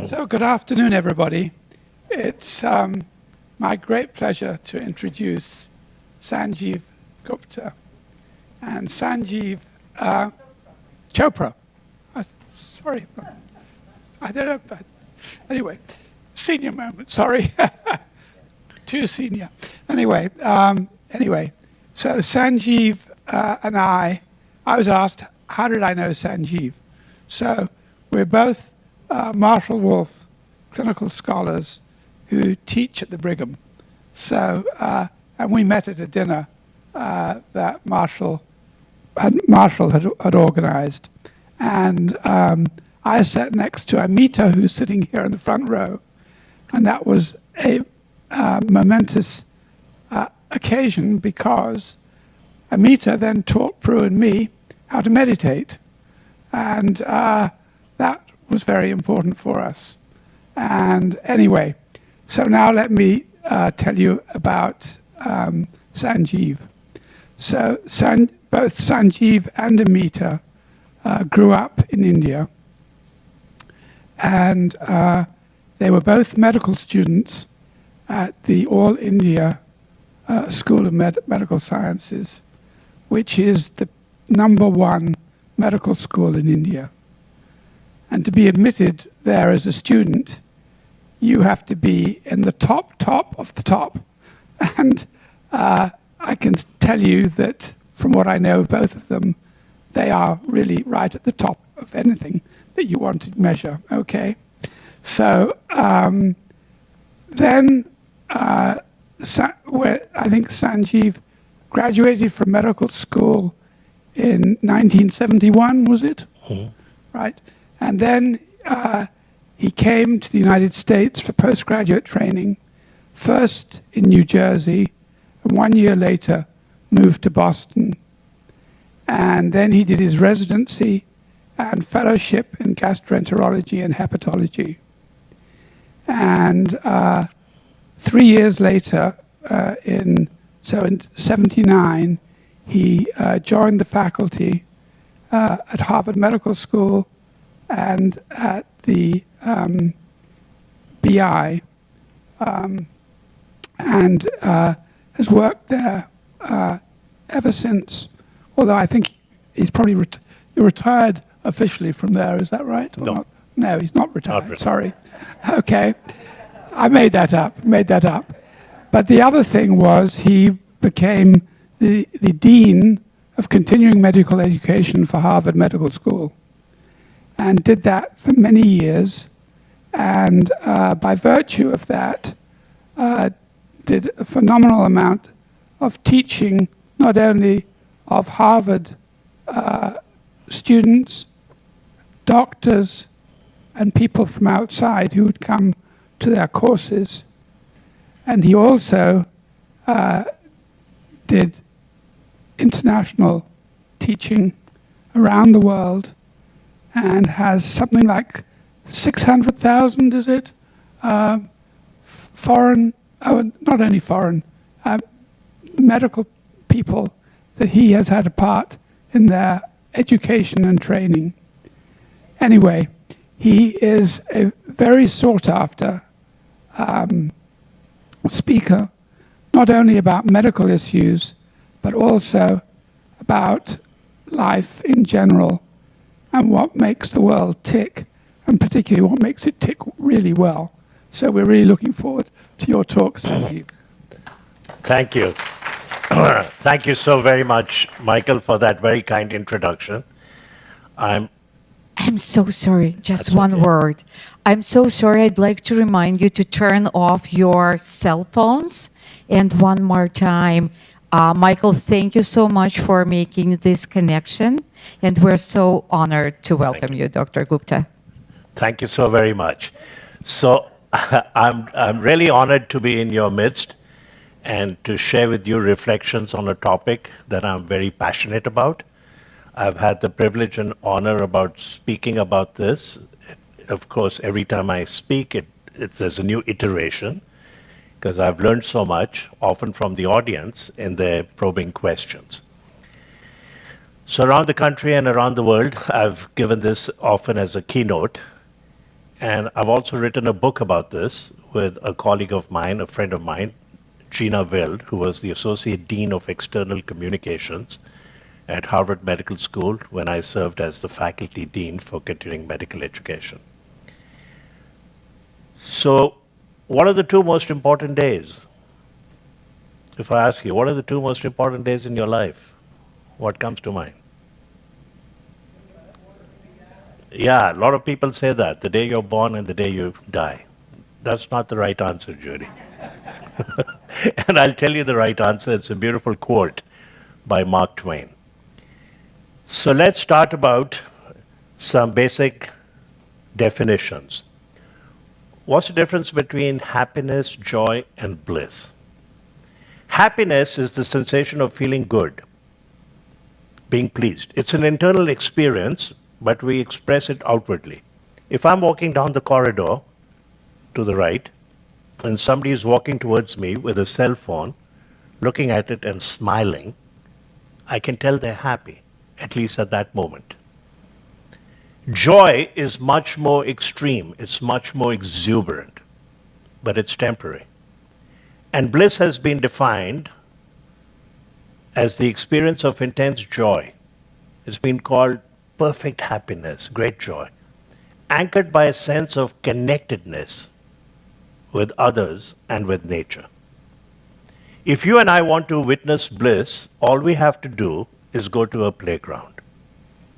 So good afternoon, everybody. It's my great pleasure to introduce Sanjiv Gupta and Sanjiv Chopra. Sorry, I don't know. But anyway, senior moment. Sorry, too senior. Anyway, so Sanjiv and I was asked, how did I know Sanjiv? So we're both Marshall Wolf clinical scholars who teach at the Brigham. So, and we met at a dinner that Marshall had organized. And I sat next to Amita, who's sitting here in the front row. And that was a momentous occasion because Amita then taught Prue and me how to meditate. And that was very important for us. And anyway, so now let me tell you about Sanjiv. So both Sanjiv and Amita grew up in India. And they were both medical students at the All India School of Medical Sciences, which is the #1 medical school in India. And to be admitted there as a student, you have to be in the top of the top. And I can tell you that from what I know of both of them, they are really right at the top of anything that you want to measure, okay? So then I think Sanjiv graduated from medical school in 1971, was it? Mm-hmm. Right. And then he came to the United States for postgraduate training, first in New Jersey, and 1 year later moved to Boston. And then he did his residency and fellowship in gastroenterology and hepatology. And 3 years later, in 79, he joined the faculty at Harvard Medical School and at the BI, and has worked there ever since. Although I think he's probably retired officially from there. Is that right? Or No. not? No, he's not retired. Not retired. Sorry. Okay, I made that up. But the other thing was he became the dean of continuing medical education for Harvard Medical School, and did that for many years, and by virtue of that, did a phenomenal amount of teaching, not only of Harvard students, doctors, and people from outside who would come to their courses. And he also did international teaching around the world, and has something like 600,000, is it? Foreign, not only foreign, medical people that he has had a part in their education and training. Anyway, he is a very sought after speaker, not only about medical issues, but also about life in general and what makes the world tick, and particularly what makes it tick really well. So we're really looking forward to your talk, Sanjiv. Thank you. Thank you so very much, Michael, for that very kind introduction. I'm so sorry, just That's one okay. word. I'm so sorry, I'd like to remind you to turn off your cell phones. And one more time, Michael, thank you so much for making this connection. And we're so honored to welcome you, Dr. Gupta. Thank you so very much. So I'm really honored to be in your midst and to share with you reflections on a topic that I'm very passionate about. I've had the privilege and honor about speaking about this. Of course, every time I speak, there's a new iteration, because I've learned so much, often from the audience, in their probing questions. So around the country and around the world, I've given this often as a keynote, And I've also written a book about this with a colleague of mine, a friend of mine, Gina Wild, who was the Associate Dean of External Communications at Harvard Medical School when I served as the faculty dean for continuing medical education. So, what are the two most important days? If I ask you, what are the two most important days in your life? What comes to mind? Yeah, a lot of people say that, the day you're born and the day you die. That's not the right answer, Judy. And I'll tell you the right answer. It's a beautiful quote by Mark Twain. So let's start about some basic definitions. What's the difference between happiness, joy, and bliss? Happiness is the sensation of feeling good, being pleased. It's an internal experience, but we express it outwardly. If I'm walking down the corridor to the right, and somebody is walking towards me with a cell phone, looking at it and smiling, I can tell they're happy, at least at that moment. Joy is much more extreme, it's much more exuberant, but it's temporary. And bliss has been defined as the experience of intense joy. It's been called perfect happiness, great joy, anchored by a sense of connectedness with others and with nature. If you and I want to witness bliss, all we have to do is go to a playground.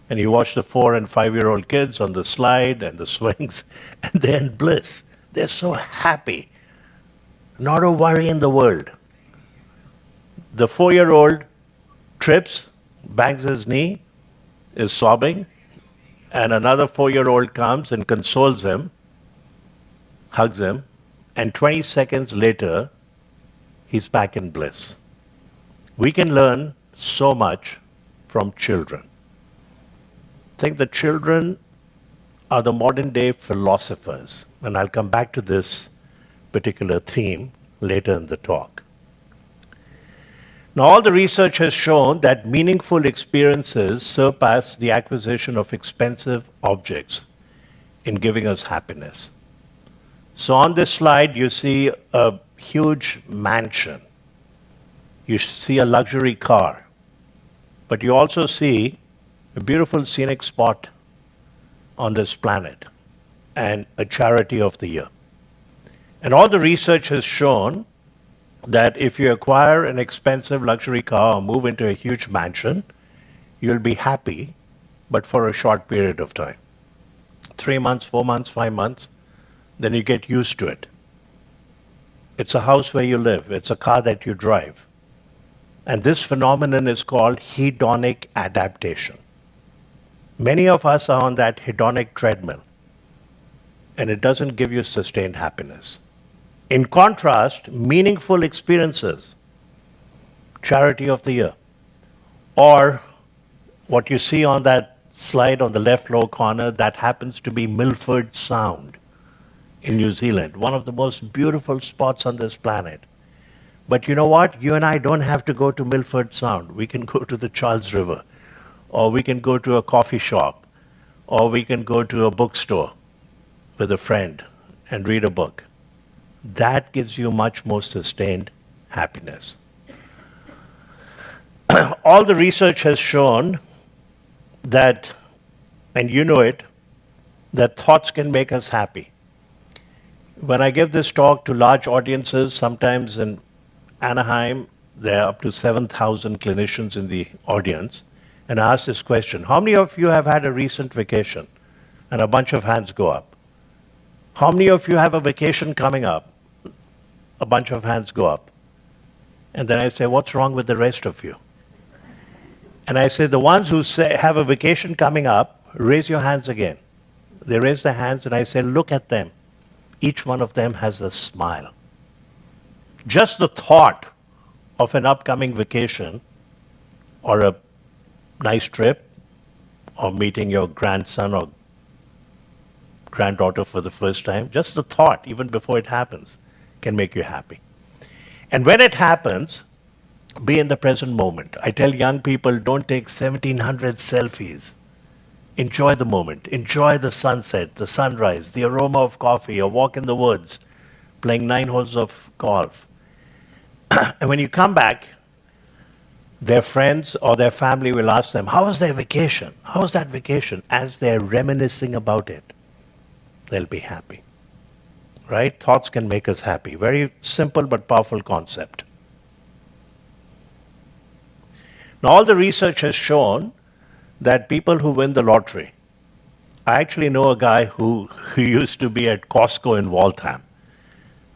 And you watch the 4 and 5-year-old kids on the slide and the swings, and they're in bliss. They're so happy. Not a worry in the world. The 4-year-old trips, bangs his knee, is sobbing, and another 4-year-old comes and consoles him, hugs him, and 20 seconds later, he's back in bliss. We can learn so much from children. I think the children are the modern day philosophers, and I'll come back to this particular theme later in the talk. Now, all the research has shown that meaningful experiences surpass the acquisition of expensive objects in giving us happiness. So on this slide, you see a huge mansion. You see a luxury car. But you also see a beautiful scenic spot on this planet and a charity of the year. And all the research has shown that if you acquire an expensive luxury car or move into a huge mansion, you'll be happy, but for a short period of time. 3 months, 4 months, 5 months, then you get used to it. It's a house where you live, it's a car that you drive. And this phenomenon is called hedonic adaptation. Many of us are on that hedonic treadmill, and it doesn't give you sustained happiness. In contrast, meaningful experiences, charity of the year, or what you see on that slide on the left lower corner, that happens to be Milford Sound in New Zealand, one of the most beautiful spots on this planet. But you know what? You and I don't have to go to Milford Sound. We can go to the Charles River, or we can go to a coffee shop, or we can go to a bookstore with a friend and read a book. That gives you much more sustained happiness. All the research has shown that, and you know it, that thoughts can make us happy. When I give this talk to large audiences, sometimes in Anaheim, there are up to 7,000 clinicians in the audience, and I ask this question: how many of you have had a recent vacation? And a bunch of hands go up. How many of you have a vacation coming up? A bunch of hands go up. And then I say, what's wrong with the rest of you? And I say, the ones who say have a vacation coming up, raise your hands again. They raise their hands, and I say, look at them. Each one of them has a smile. Just the thought of an upcoming vacation or a nice trip or meeting your grandson or granddaughter for the first time, just the thought, even before it happens, can make you happy. And when it happens, be in the present moment. I tell young people, don't take 1,700 selfies. Enjoy the moment. Enjoy the sunset, the sunrise, the aroma of coffee, a walk in the woods, playing 9 holes of golf. And when you come back, their friends or their family will ask them, how was their vacation? How was that vacation? As they're reminiscing about it, they'll be happy. Right? Thoughts can make us happy. Very simple but powerful concept. Now, all the research has shown that people who win the lottery, I actually know a guy who used to be at Costco in Waltham,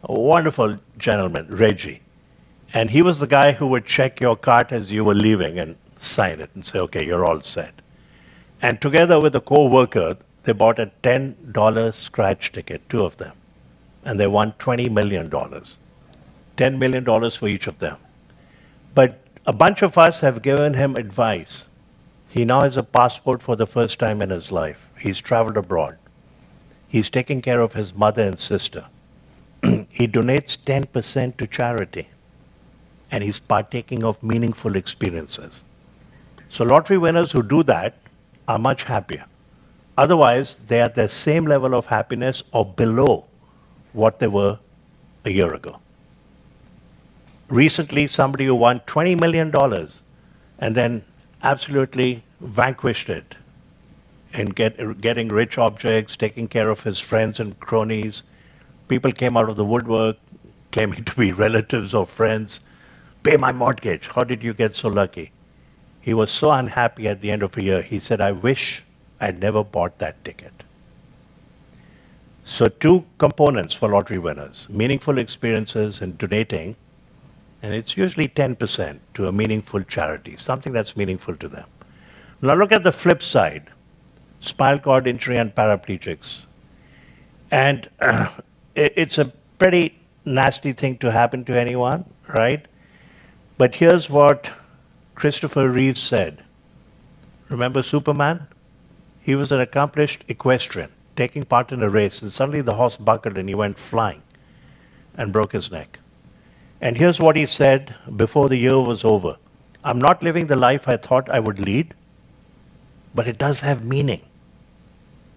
a wonderful gentleman, Reggie. And he was the guy who would check your cart as you were leaving and sign it and say, okay, you're all set. And together with a co-worker, they bought a $10 scratch ticket, 2 of them. And they won $20 million. $10 million for each of them. But a bunch of us have given him advice. He now has a passport for the first time in his life. He's traveled abroad. He's taking care of his mother and sister. He donates 10% to charity. And he's partaking of meaningful experiences. So lottery winners who do that are much happier. Otherwise, they are at the same level of happiness or below what they were a year ago. Recently, somebody who won $20 million and then absolutely vanquished it in getting rich objects, taking care of his friends and cronies. People came out of the woodwork claiming to be relatives or friends. Pay my mortgage. How did you get so lucky? He was so unhappy at the end of a year. He said, I wish I'd never bought that ticket. So 2 components for lottery winners: meaningful experiences and donating, and it's usually 10% to a meaningful charity, something that's meaningful to them. Now look at the flip side, spinal cord injury and paraplegics. And it's a pretty nasty thing to happen to anyone, right? But here's what Christopher Reeve said. Remember Superman? He was an accomplished equestrian taking part in a race, and suddenly the horse buckled and he went flying and broke his neck. And here's what he said before the year was over. I'm not living the life I thought I would lead, but it does have meaning,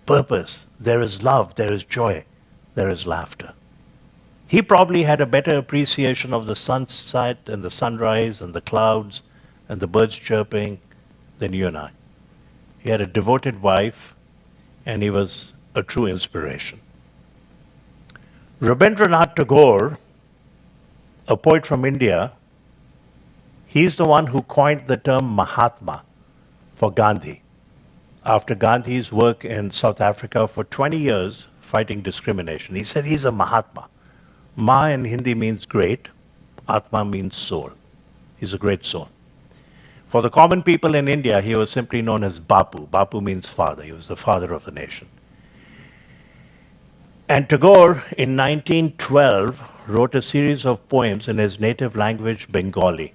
purpose. There is love, there is joy, there is laughter. He probably had a better appreciation of the sunset and the sunrise and the clouds and the birds chirping than you and I. He had a devoted wife, and he was a true inspiration. Rabindranath Tagore, a poet from India, he's the one who coined the term Mahatma for Gandhi, after Gandhi's work in South Africa for 20 years fighting discrimination. He said he's a Mahatma. Ma in Hindi means great, Atma means soul. He's a great soul. For the common people in India, he was simply known as Bapu. Bapu means father. He was the father of the nation. And Tagore, in 1912, wrote a series of poems in his native language, Bengali.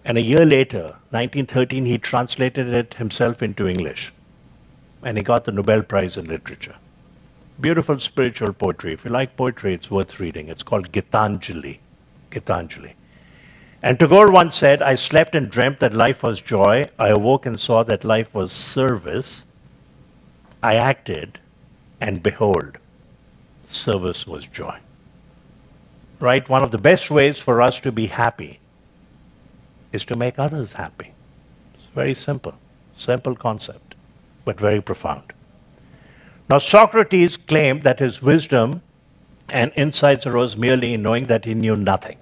And a year later, 1913, he translated it himself into English. And he got the Nobel Prize in Literature. Beautiful spiritual poetry. If you like poetry, it's worth reading. It's called Gitanjali. Gitanjali. And Tagore once said, I slept and dreamt that life was joy. I awoke and saw that life was service. I acted, and behold, service was joy. Right? One of the best ways for us to be happy is to make others happy. It's very simple. Simple concept, but very profound. Now, Socrates claimed that his wisdom and insights arose merely in knowing that he knew nothing.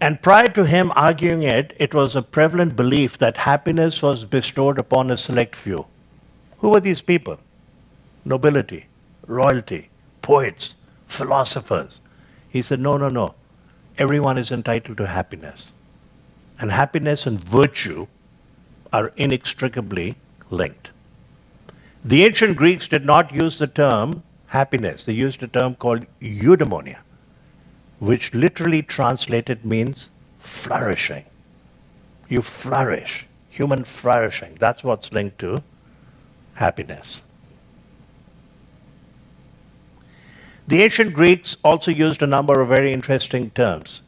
And prior to him arguing it, it was a prevalent belief that happiness was bestowed upon a select few. Who were these people? Nobility, royalty, poets, philosophers. He said, no, no, no. Everyone is entitled to happiness. And happiness and virtue are inextricably linked. The ancient Greeks did not use the term happiness. They used a term called eudaimonia, which literally translated means flourishing. You flourish, human flourishing. That's what's linked to happiness. The ancient Greeks also used a number of very interesting terms.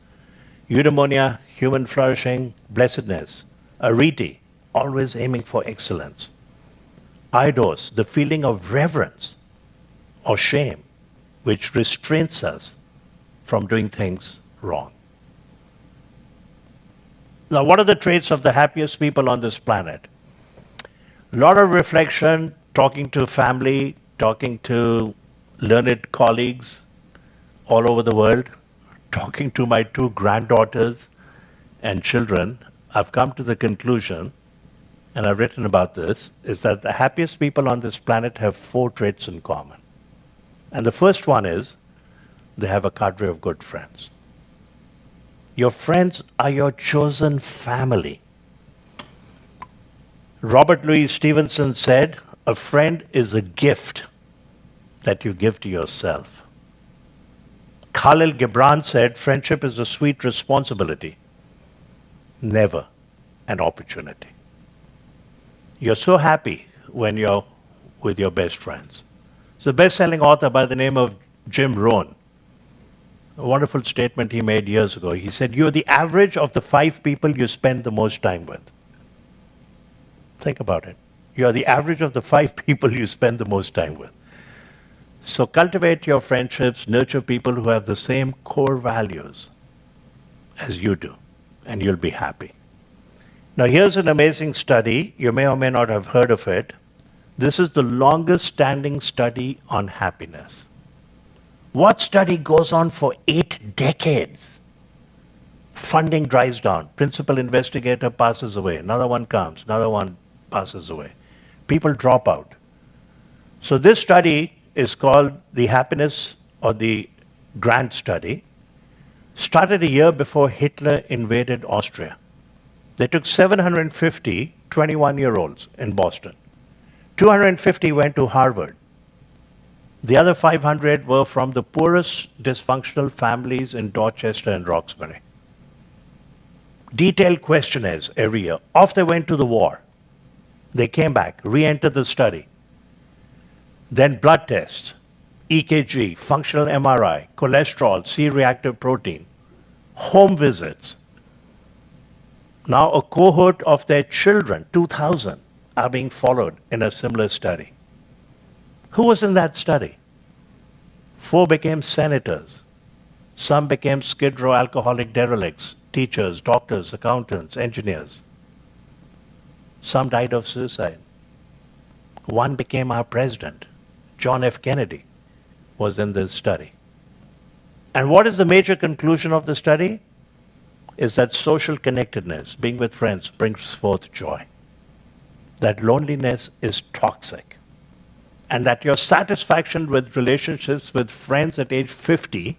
Eudaimonia, human flourishing, blessedness. Arete, always aiming for excellence. Eidos, the feeling of reverence or shame, which restrains us from doing things wrong. Now, what are the traits of the happiest people on this planet? A lot of reflection, talking to family, talking to learned colleagues all over the world, talking to my 2 granddaughters and children, I've come to the conclusion, and I've written about this, is that the happiest people on this planet have 4 traits in common. And the first one is they have a cadre of good friends. Your friends are your chosen family. Robert Louis Stevenson said, a friend is a gift that you give to yourself. Khalil Gibran said, friendship is a sweet responsibility, never an opportunity. You're so happy when you're with your best friends. There's a best-selling author by the name of Jim Rohn. A wonderful statement he made years ago. He said, you're the average of the 5 people you spend the most time with. Think about it. You're the average of the 5 people you spend the most time with. So cultivate your friendships, nurture people who have the same core values as you do, and you'll be happy. Now here's an amazing study. You may or may not have heard of it. This is the longest standing study on happiness. What study goes on for 8 decades? Funding dries down. Principal investigator passes away. Another one comes. Another one passes away. People drop out. So this study is called the Happiness or the Grand Study. Started a year before Hitler invaded Austria. They took 750 21-year-olds in Boston. 250 went to Harvard. The other 500 were from the poorest dysfunctional families in Dorchester and Roxbury. Detailed questionnaires every year. Off they went to the war. They came back, re-entered the study. Then blood tests, EKG, functional MRI, cholesterol, C-reactive protein, home visits. Now a cohort of their children, 2,000, are being followed in a similar study. Who was in that study? 4 became senators. Some became Skid Row alcoholic derelicts, teachers, doctors, accountants, engineers. Some died of suicide. 1 became our president. John F. Kennedy was in this study. And what is the major conclusion of the study? Is that social connectedness, being with friends, brings forth joy. That loneliness is toxic. And that your satisfaction with relationships with friends at age 50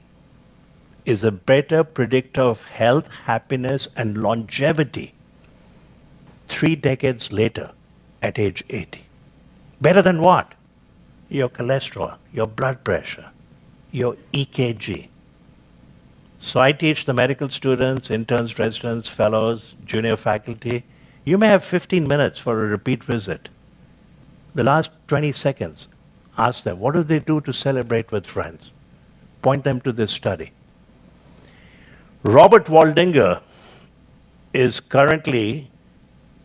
is a better predictor of health, happiness, and longevity 3 decades later at age 80. Better than what? Your cholesterol, your blood pressure, your EKG. So I teach the medical students, interns, residents, fellows, junior faculty. You may have 15 minutes for a repeat visit. The last 20 seconds, ask them, what do they do to celebrate with friends? Point them to this study. Robert Waldinger is currently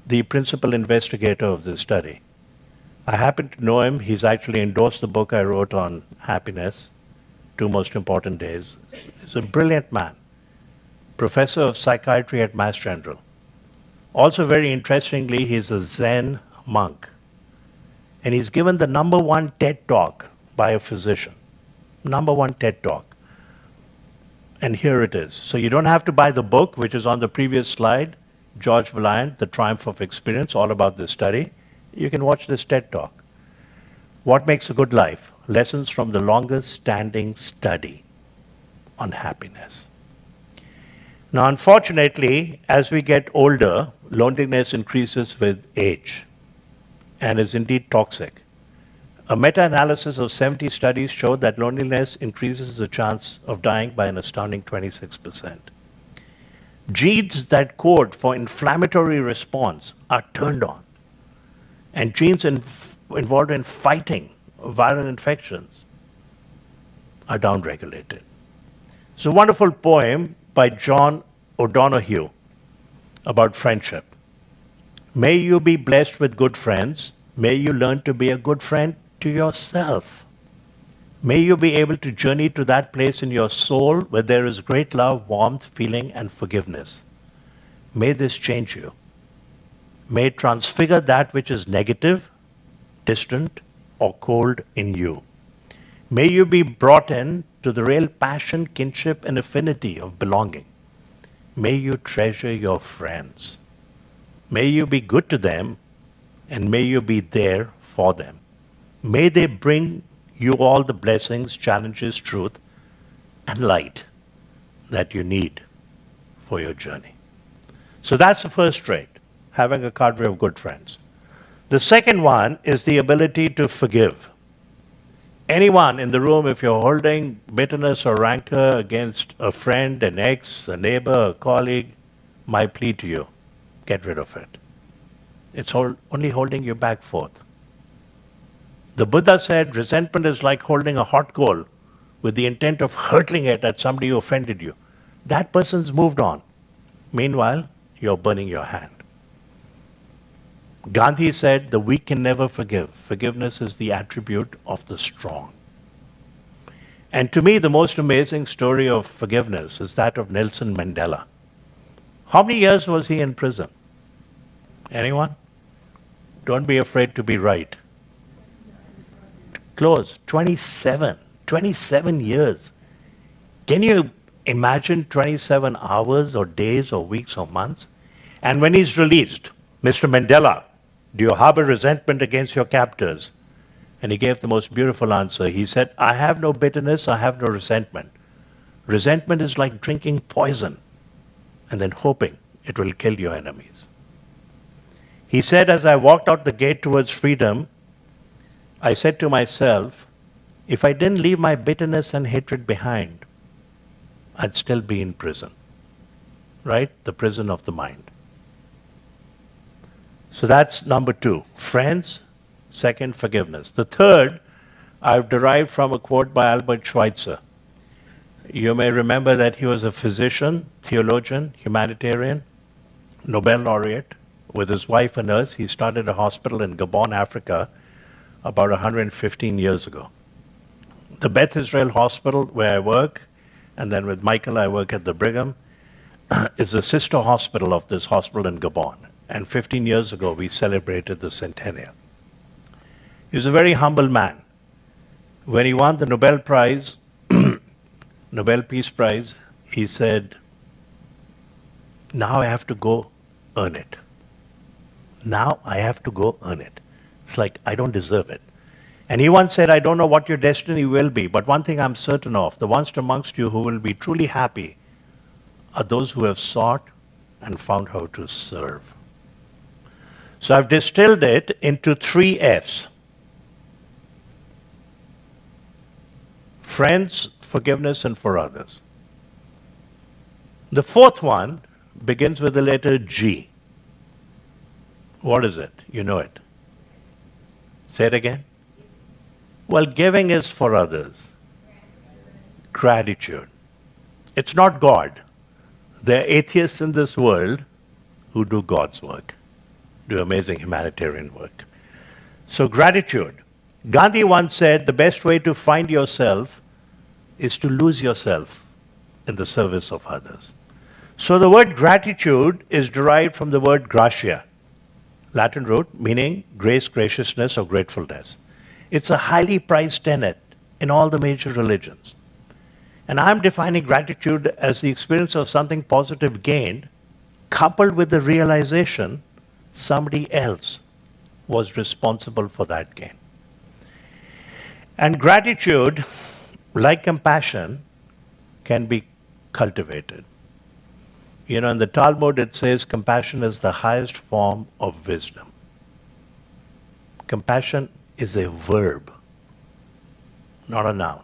the principal investigator of this study. I happen to know him. He's actually endorsed the book I wrote on happiness, 2 Most Important Days. He's a brilliant man, professor of psychiatry at Mass General. Also very interestingly, he's a Zen monk. And he's given the #1 TED Talk by a physician. #1 TED Talk. And here it is. So you don't have to buy the book, which is on the previous slide, George Vaillant, The Triumph of Experience, all about this study. You can watch this TED Talk. What makes a good life? Lessons from the longest standing study on happiness. Now, unfortunately, as we get older, loneliness increases with age and is indeed toxic. A meta-analysis of 70 studies showed that loneliness increases the chance of dying by an astounding 26%. Genes that code for inflammatory response are turned on, and genes involved in fighting viral infections are downregulated. It's a wonderful poem by John O'Donohue about friendship. May you be blessed with good friends. May you learn to be a good friend to yourself. May you be able to journey to that place in your soul where there is great love, warmth, feeling, and forgiveness. May this change you. May it transfigure that which is negative, distant, or cold in you. May you be brought in to the real passion, kinship, and affinity of belonging. May you treasure your friends. May you be good to them, and may you be there for them. May they bring you all the blessings, challenges, truth, and light that you need for your journey. So that's the first trait, having a cadre of good friends. The second one is the ability to forgive. Anyone in the room, if you're holding bitterness or rancor against a friend, an ex, a neighbor, a colleague, my plea to you, get rid of it. It's only holding you back forth. The Buddha said resentment is like holding a hot coal with the intent of hurtling it at somebody who offended you. That person's moved on. Meanwhile, you're burning your hand. Gandhi said the weak can never forgive. Forgiveness is the attribute of the strong. And to me, the most amazing story of forgiveness is that of Nelson Mandela. How many years was he in prison? Anyone? Don't be afraid to be right. Close. 27. 27 years. Can you imagine 27 hours or days or weeks or months? And when he's released, Mr. Mandela, do you harbor resentment against your captors? And he gave the most beautiful answer. He said, I have no bitterness, I have no resentment. Resentment is like drinking poison and then hoping it will kill your enemies. He said, as I walked out the gate towards freedom, I said to myself, if I didn't leave my bitterness and hatred behind, I'd still be in prison. Right? The prison of the mind. So that's number two, friends. Second, forgiveness. The third, I've derived from a quote by Albert Schweitzer. You may remember that he was a physician, theologian, humanitarian, Nobel laureate. With his wife, a nurse, he started a hospital in Gabon, Africa, about 115 years ago. The Beth Israel Hospital, where I work, and then with Michael, I work at the Brigham, is a sister hospital of this hospital in Gabon. And 15 years ago, we celebrated the centennial. He was a very humble man. When he won the Nobel Prize, Nobel Peace Prize, he said, now I have to go earn it. Now I have to go earn it. It's like, I don't deserve it. And he once said, I don't know what your destiny will be, but one thing I'm certain of, the ones amongst you who will be truly happy are those who have sought and found how to serve. So I've distilled it into 3 F's. Friends, forgiveness, and for others. The fourth one begins with the letter G. What is it? You know it. Say it again. Well, giving is for others. Gratitude. It's not God. There are atheists in this world who do God's work, do amazing humanitarian work. So gratitude. Gandhi once said the best way to find yourself is to lose yourself in the service of others. So the word gratitude is derived from the word gratia, Latin root meaning grace, graciousness, or gratefulness. It's a highly prized tenet in all the major religions. And I'm defining gratitude as the experience of something positive gained, coupled with the realization somebody else was responsible for that gain. And gratitude, like compassion, can be cultivated. You know, in the Talmud it says compassion is the highest form of wisdom. Compassion is a verb, not a noun.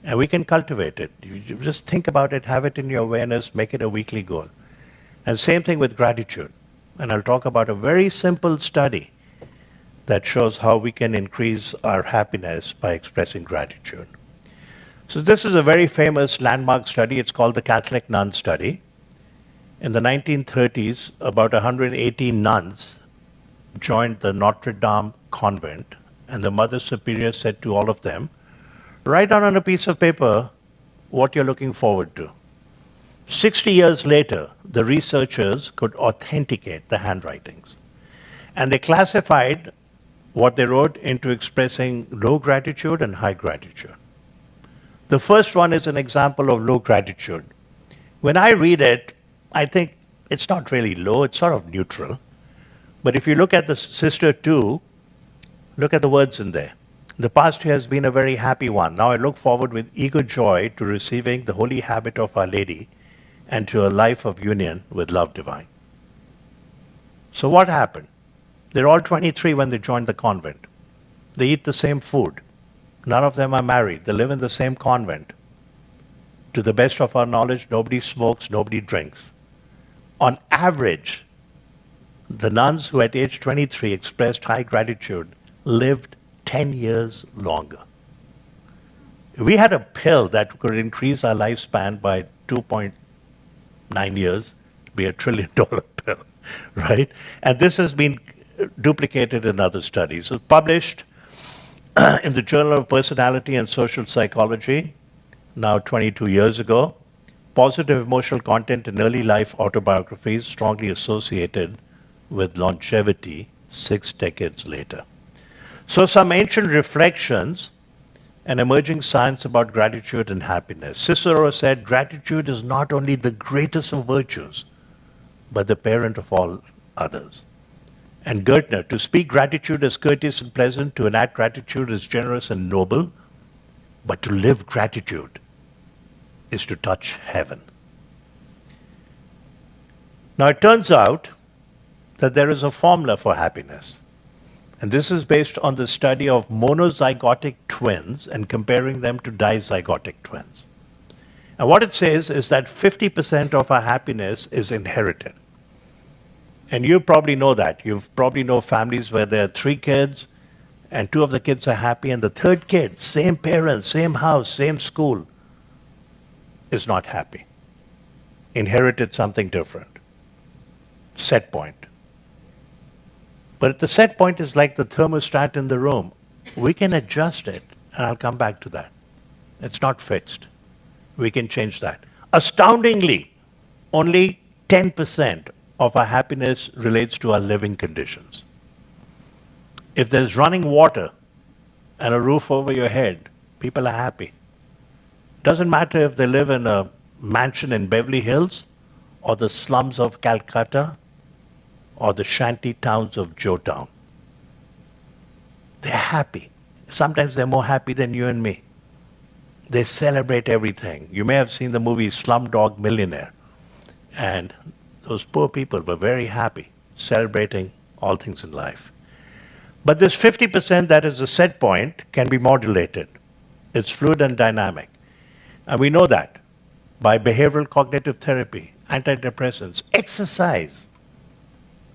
And we can cultivate it. You just think about it, have it in your awareness, make it a weekly goal. And same thing with gratitude. And I'll talk about a very simple study that shows how we can increase our happiness by expressing gratitude. So this is a very famous landmark study. It's called the Catholic Nun Study. In the 1930s, about 180 nuns joined the Notre Dame convent, and the Mother Superior said to all of them, write down on a piece of paper what you're looking forward to. 60 years later, the researchers could authenticate the handwritings. And they classified what they wrote into expressing low gratitude and high gratitude. The first one is an example of low gratitude. When I read it, I think it's not really low, it's sort of neutral. But if you look at the sister too, look at the words in there. The past year has been a very happy one. Now I look forward with eager joy to receiving the holy habit of Our Lady and to a life of union with love divine. So what happened? They're all 23 when they joined the convent. They eat the same food. None of them are married. They live in the same convent. To the best of our knowledge, nobody smokes, nobody drinks. On average, the nuns who at age 23 expressed high gratitude lived 10 years longer. We had a pill that could increase our lifespan by 2.9 years to be $1 trillion pill, right? And this has been duplicated in other studies. It was published in the Journal of Personality and Social Psychology, now 22 years ago. Positive emotional content in early life autobiographies strongly associated with longevity 6 decades later. So some ancient reflections and emerging science about gratitude and happiness. Cicero said, gratitude is not only the greatest of virtues, but the parent of all others. And Gertner, to speak gratitude is courteous and pleasant, to enact gratitude is generous and noble, but to live gratitude is to touch heaven. Now it turns out that there is a formula for happiness. And this is based on the study of monozygotic twins and comparing them to dizygotic twins. And what it says is that 50% of our happiness is inherited. And you probably know that. You probably know families where there are 3 kids and 2 of the kids are happy and the 3rd kid, same parents, same house, same school, is not happy. Inherited something different. Set point. But the set point is like the thermostat in the room. We can adjust it, and I'll come back to that. It's not fixed. We can change that. Astoundingly, only 10% of our happiness relates to our living conditions. If there's running water and a roof over your head, people are happy. Doesn't matter if they live in a mansion in Beverly Hills or the slums of Calcutta or the shanty towns of Jowtown. They're happy. Sometimes they're more happy than you and me. They celebrate everything. You may have seen the movie Slumdog Millionaire. And those poor people were very happy, celebrating all things in life. But this 50% that is a set point can be modulated. It's fluid and dynamic. And we know that by behavioral cognitive therapy, antidepressants, exercise.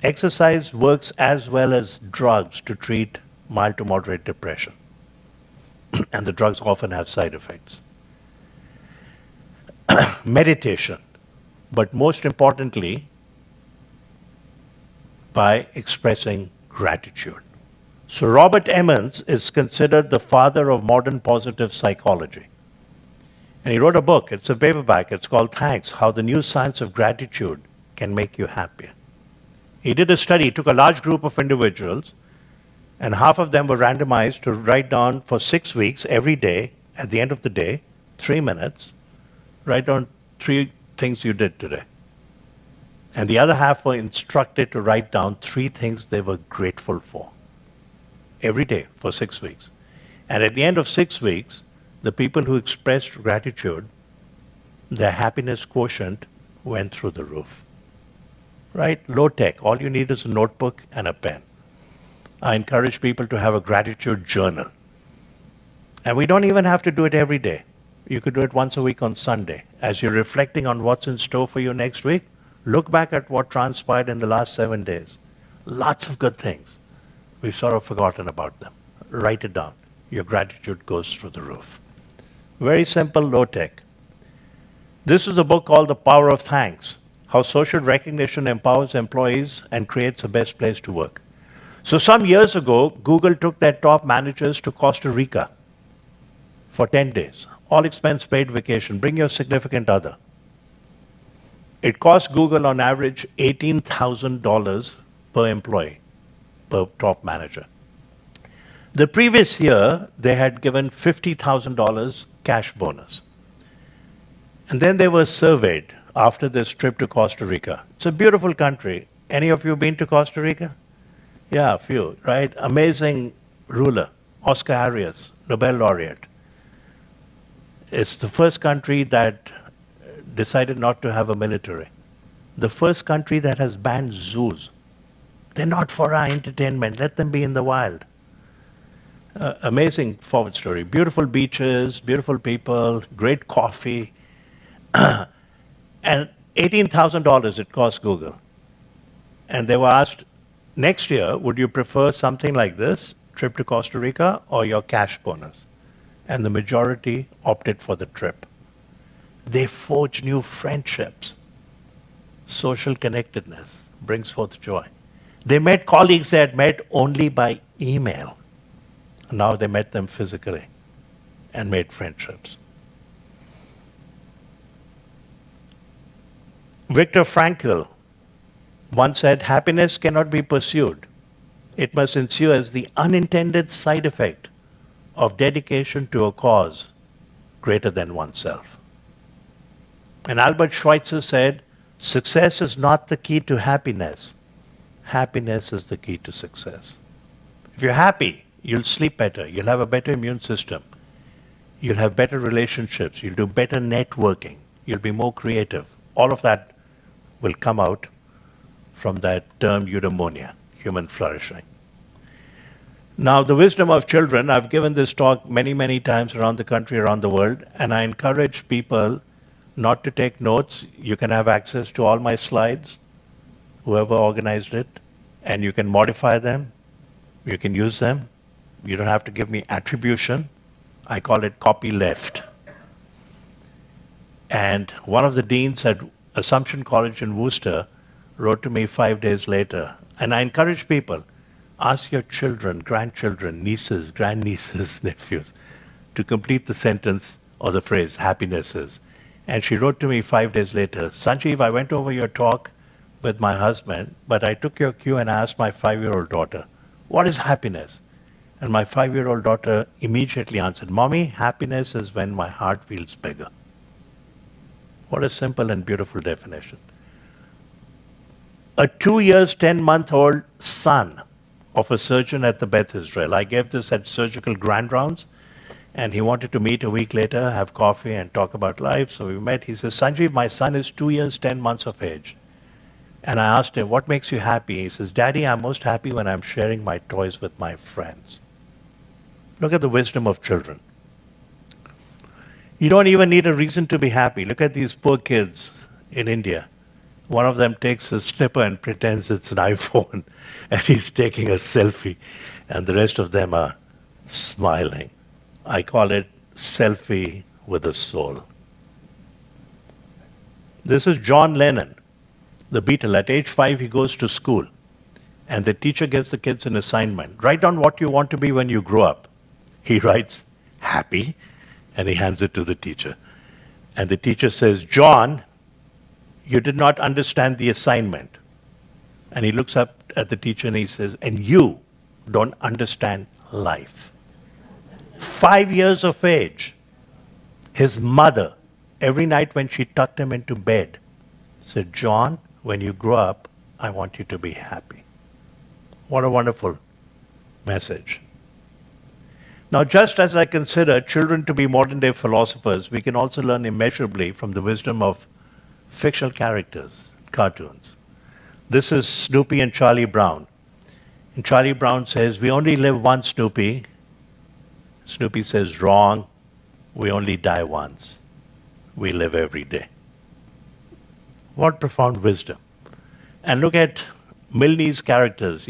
Exercise works as well as drugs to treat mild to moderate depression. And the drugs often have side effects. Meditation, but most importantly, by expressing gratitude. So Robert Emmons is considered the father of modern positive psychology. And he wrote a book, it's a paperback, it's called Thanks, How the New Science of Gratitude Can Make You Happier. He did a study, he took a large group of individuals, and half of them were randomized to write down for 6 weeks every day, at the end of the day, 3 minutes, write down 3 things you did today. And the other half were instructed to write down 3 things they were grateful for every day for 6 weeks. And at the end of 6 weeks, the people who expressed gratitude, their happiness quotient went through the roof. Right? Low tech. All you need is a notebook and a pen. I encourage people to have a gratitude journal. And we don't even have to do it every day. You could do it once a week on Sunday. As you're reflecting on what's in store for you next week, look back at what transpired in the last 7 days. Lots of good things. We've sort of forgotten about them. Write it down. Your gratitude goes through the roof. Very simple, low tech. This is a book called The Power of Thanks, How Social Recognition Empowers Employees and Creates a Best Place to Work. So some years ago, Google took their top managers to Costa Rica for 10 days. All expense paid vacation. Bring your significant other. It cost Google on average $18,000 per employee, per top manager. The previous year, they had given $50,000 cash bonus. And then they were surveyed after this trip to Costa Rica. It's a beautiful country. Any of you been to Costa Rica? Yeah, a few, right? Amazing ruler, Oscar Arias, Nobel laureate. It's the first country that decided not to have a military. The first country that has banned zoos. They're not for our entertainment. Let them be in the wild. Amazing forward story. Beautiful beaches, beautiful people, great coffee. And $18,000 it cost Google. And they were asked, next year, would you prefer something like this, trip to Costa Rica, or your cash bonus? And the majority opted for the trip. They forge new friendships. Social connectedness brings forth joy. They met colleagues they had met only by email. Now they met them physically and made friendships. Viktor Frankl once said, happiness cannot be pursued. It must ensue as the unintended side effect of dedication to a cause greater than oneself. And Albert Schweitzer said, success is not the key to happiness. Happiness is the key to success. If you're happy, you'll sleep better, you'll have a better immune system, you'll have better relationships, you'll do better networking, you'll be more creative. All of that will come out from that term eudaimonia, human flourishing. Now, the wisdom of children, I've given this talk many, many times around the country, around the world, and I encourage people not to take notes. You can have access to all my slides, whoever organized it, and you can modify them, you can use them. You don't have to give me attribution. I call it copy left. And one of the deans at Assumption College in Worcester wrote to me 5 days later, and I encourage people, ask your children, grandchildren, nieces, grandnieces, nephews, to complete the sentence or the phrase, happiness is. And she wrote to me 5 days later, Sanjiv, I went over your talk with my husband, but I took your cue and asked my 5-year-old daughter, what is happiness? And my 5-year-old daughter immediately answered, Mommy, happiness is when my heart feels bigger. What a simple and beautiful definition. A 2 years, 10-month-old son of a surgeon at the Beth Israel. I gave this at surgical grand rounds, and he wanted to meet a week later, have coffee, and talk about life. So we met. He says, Sanjiv, my son is 2 years, 10 months of age. And I asked him, what makes you happy? He says, Daddy, I'm most happy when I'm sharing my toys with my friends. Look at the wisdom of children. You don't even need a reason to be happy. Look at these poor kids in India. One of them takes a slipper and pretends it's an iPhone, and he's taking a selfie, and the rest of them are smiling. I call it selfie with a soul. This is John Lennon, the Beatle. At age 5, he goes to school, and the teacher gives the kids an assignment. Write down what you want to be when you grow up. He writes, happy, and he hands it to the teacher. And the teacher says, John, you did not understand the assignment. And he looks up at the teacher and he says, and you don't understand life. 5 years of age, his mother, every night when she tucked him into bed, said, John, when you grow up, I want you to be happy. What a wonderful message. Now, just as I consider children to be modern-day philosophers, we can also learn immeasurably from the wisdom of fictional characters, cartoons. This is Snoopy and Charlie Brown. And Charlie Brown says, we only live once, Snoopy. Snoopy says, wrong. We only die once. We live every day. What profound wisdom. And look at Milne's characters,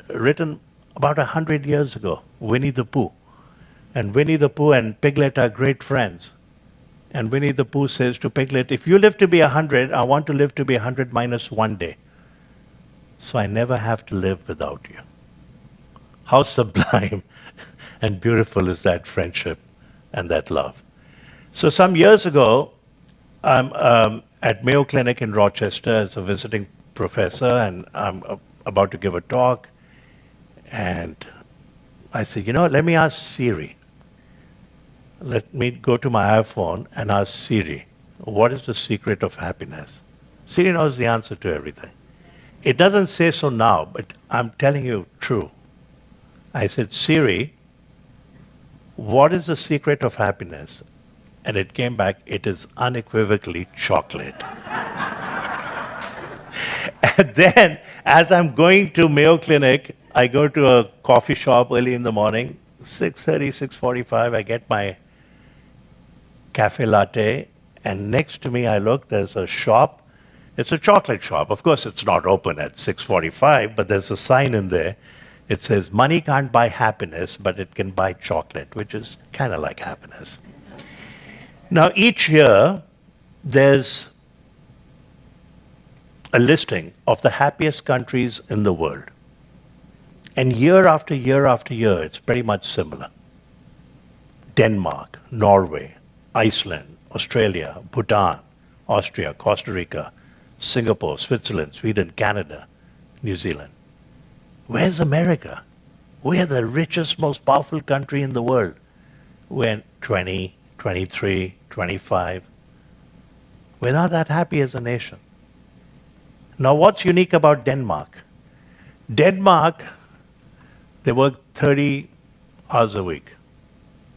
written about 100 years ago, Winnie the Pooh. And Winnie the Pooh and Piglet are great friends. And Winnie the Pooh says to Piglet, if you live to be 100, I want to live to be 100 minus 1 day. So I never have to live without you. How sublime and beautiful is that friendship and that love. So some years ago, I'm at Mayo Clinic in Rochester as a visiting professor, and I'm about to give a talk. And I said, let me ask Siri. Let me go to my iPhone and ask Siri, what is the secret of happiness? Siri knows the answer to everything. It doesn't say so now, but I'm telling you true. I said, Siri, what is the secret of happiness? And it came back, it is unequivocally chocolate. And then, as I'm going to Mayo Clinic, I go to a coffee shop early in the morning, 6:30, 6:45, I get my cafe latte, and next to me I look, there's a shop. It's a chocolate shop. Of course, it's not open at 6:45, but there's a sign in there. It says, money can't buy happiness, but it can buy chocolate, which is kind of like happiness. Now, each year, there's a listing of the happiest countries in the world. And year after year after year, it's pretty much similar. Denmark, Norway, Iceland, Australia, Bhutan, Austria, Costa Rica, Singapore, Switzerland, Sweden, Canada, New Zealand. Where's America? We're the richest, most powerful country in the world. We're 20, 23, 25. We're not that happy as a nation. Now, what's unique about Denmark? Denmark, they work 30 hours a week.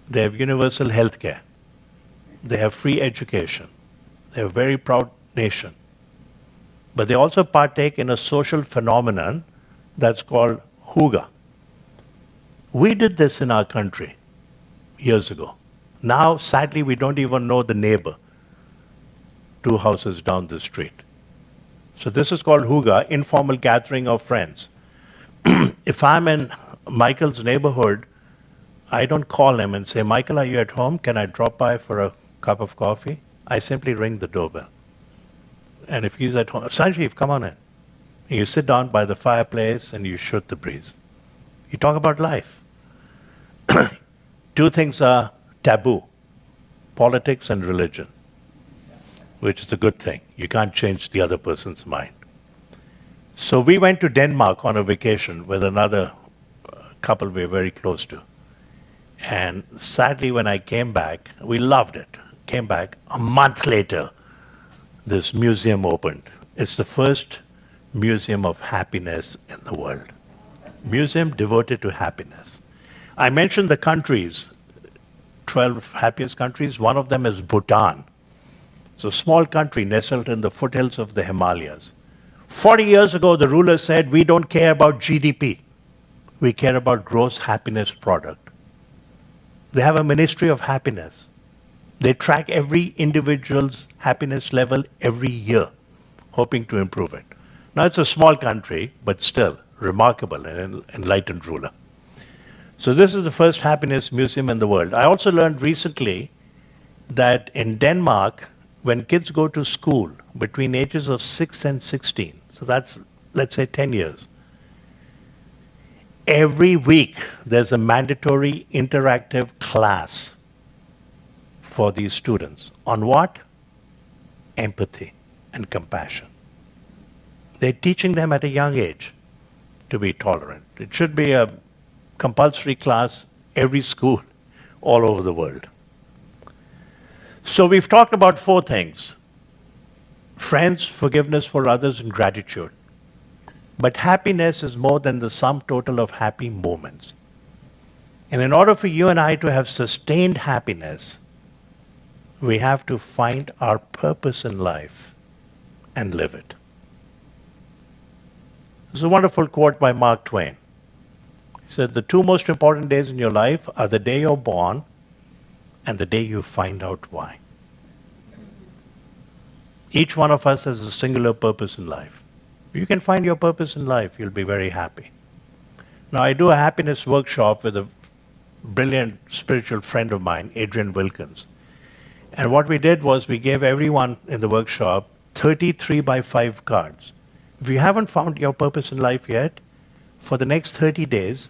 They have universal health care. They have free education. They're a very proud nation. But they also partake in a social phenomenon that's called hygge. We did this in our country years ago. Now, sadly, we don't even know the neighbor 2 houses down the street. So this is called hygge, informal gathering of friends. If I'm in Michael's neighborhood, I don't call him and say, Michael, are you at home? Can I drop by for a cup of coffee? I simply ring the doorbell. And if he's at home, Sanjiv, come on in. And you sit down by the fireplace and you shoot the breeze. You talk about life. 2 things are taboo, politics and religion, which is a good thing. You can't change the other person's mind. So we went to Denmark on a vacation with another couple we're very close to. And sadly, when I came back, we loved it. Came back, a month later, this museum opened. It's the first museum of happiness in the world. Museum devoted to happiness. I mentioned the countries, 12 happiest countries. One of them is Bhutan. It's a small country nestled in the foothills of the Himalayas. 40 years ago, the ruler said, we don't care about GDP. We care about gross happiness product. They have a ministry of happiness. They track every individual's happiness level every year, hoping to improve it. Now, it's a small country, but still remarkable and enlightened ruler. So this is the first happiness museum in the world. I also learned recently that in Denmark, when kids go to school between ages of 6 and 16, so that's, let's say, 10 years, every week there's a mandatory interactive class for these students. On what? Empathy and compassion. They're teaching them at a young age to be tolerant. It should be a compulsory class every school all over the world. So we've talked about 4 things: friends, forgiveness for others, and gratitude. But happiness is more than the sum total of happy moments. And in order for you and I to have sustained happiness, we have to find our purpose in life and live it. There's a wonderful quote by Mark Twain. He said, the 2 most important days in your life are the day you're born and the day you find out why. Each one of us has a singular purpose in life. If you can find your purpose in life, you'll be very happy. Now, I do a happiness workshop with a brilliant spiritual friend of mine, Adrian Wilkins. And what we did was we gave everyone in the workshop 33 by 5 cards. If you haven't found your purpose in life yet, for the next 30 days,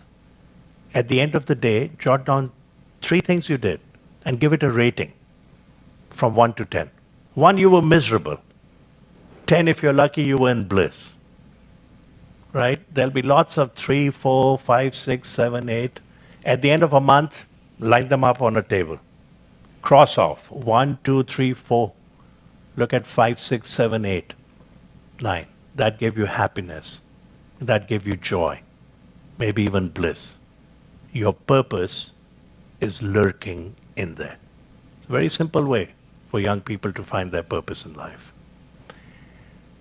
At the end of the day, jot down 3 things you did and give it a rating from 1 to 10. 1, you were miserable. 10, if you're lucky, you were in bliss. Right? There'll be lots of 3, 4, 5, 6, 7, 8. At the end of a month, line them up on a table. Cross off 1, 2, 3, 4. Look at 5, 6, 7, 8, 9. That gave you happiness. That gave you joy. Maybe even bliss. Your purpose is lurking in there. It's a very simple way for young people to find their purpose in life.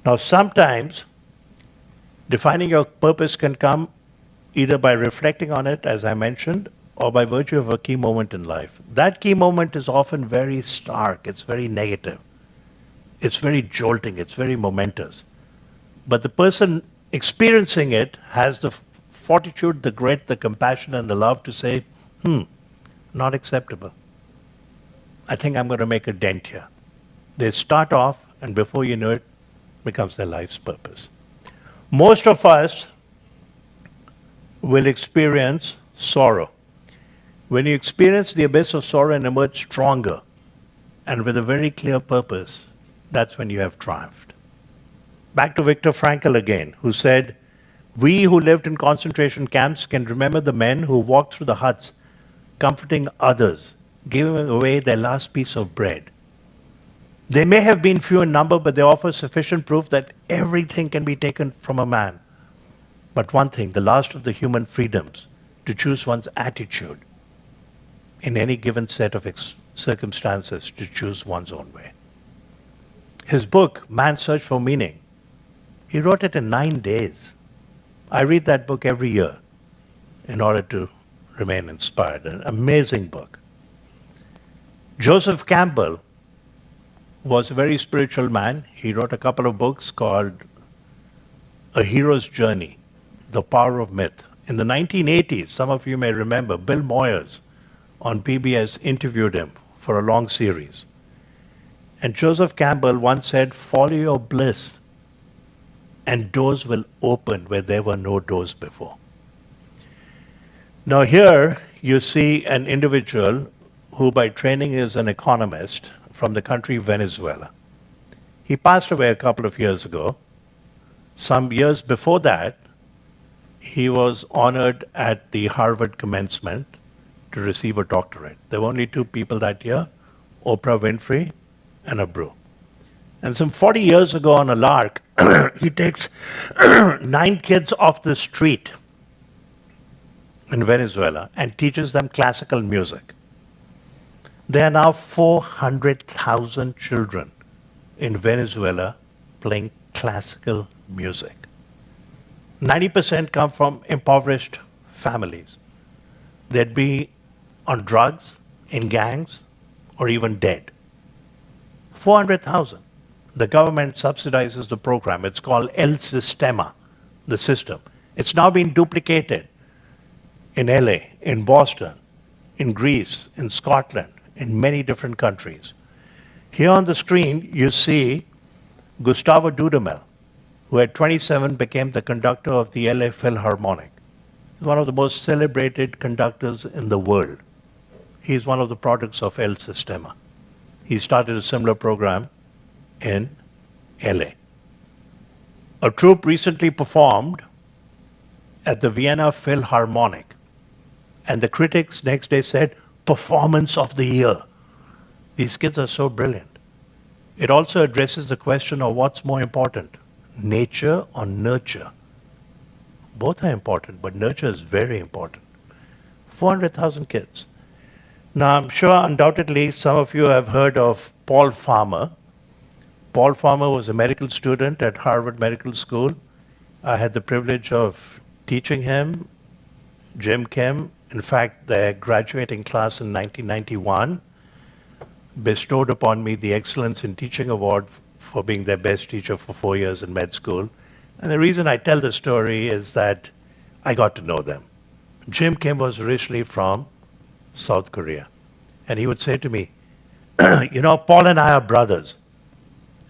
Now, sometimes defining your purpose can come either by reflecting on it, as I mentioned, or by virtue of a key moment in life. That key moment is often very stark, it's very negative, it's very jolting, it's very momentous. But the person experiencing it has the fortitude, the grit, the compassion, and the love to say, not acceptable. I think I'm going to make a dent here. They start off, and before you know it, becomes their life's purpose. Most of us will experience sorrow. When you experience the abyss of sorrow and emerge stronger and with a very clear purpose, that's when you have triumphed. Back to Viktor Frankl again, who said, "We who lived in concentration camps can remember the men who walked through the huts, comforting others, giving away their last piece of bread. They may have been few in number, but they offer sufficient proof that everything can be taken from a man. But one thing, the last of the human freedoms, to choose one's attitude in any given set of circumstances, to choose one's own way." His book, Man's Search for Meaning, he wrote it in 9 days. I read that book every year in order to remain inspired. An amazing book. Joseph Campbell was a very spiritual man. He wrote a couple of books called A Hero's Journey, The Power of Myth. In the 1980s, some of you may remember, Bill Moyers on PBS interviewed him for a long series. And Joseph Campbell once said, "Follow your bliss, and doors will open where there were no doors before." Now here you see an individual who by training is an economist from the country Venezuela. He passed away a couple of years ago. Some years before that, he was honored at the Harvard commencement to receive a doctorate. There were only 2 people that year, Oprah Winfrey and Abreu. And some 40 years ago on a lark, he takes 9 kids off the street in Venezuela and teaches them classical music. There are now 400,000 children in Venezuela playing classical music. 90% come from impoverished families. They'd be on drugs, in gangs, or even dead. 400,000. The government subsidizes the program. It's called El Sistema, the system. It's now been duplicated in LA, in Boston, in Greece, in Scotland, in many different countries. Here on the screen, you see Gustavo Dudamel, who at 27 became the conductor of the LA Philharmonic. He's one of the most celebrated conductors in the world. He's one of the products of El Sistema. He started a similar program in LA. A troupe recently performed at the Vienna Philharmonic, and the critics next day said, "Performance of the year." These kids are so brilliant. It also addresses the question of what's more important, nature or nurture. Both are important, but nurture is very important. 400,000 kids. Now, I'm sure undoubtedly some of you have heard of Paul Farmer. Paul Farmer was a medical student at Harvard Medical School. I had the privilege of teaching him, Jim Kim. In fact, their graduating class in 1991 bestowed upon me the Excellence in Teaching Award for being their best teacher for 4 years in med school. And the reason I tell the story is that I got to know them. Jim Kim was originally from South Korea. And he would say to me, "You know, Paul and I are brothers.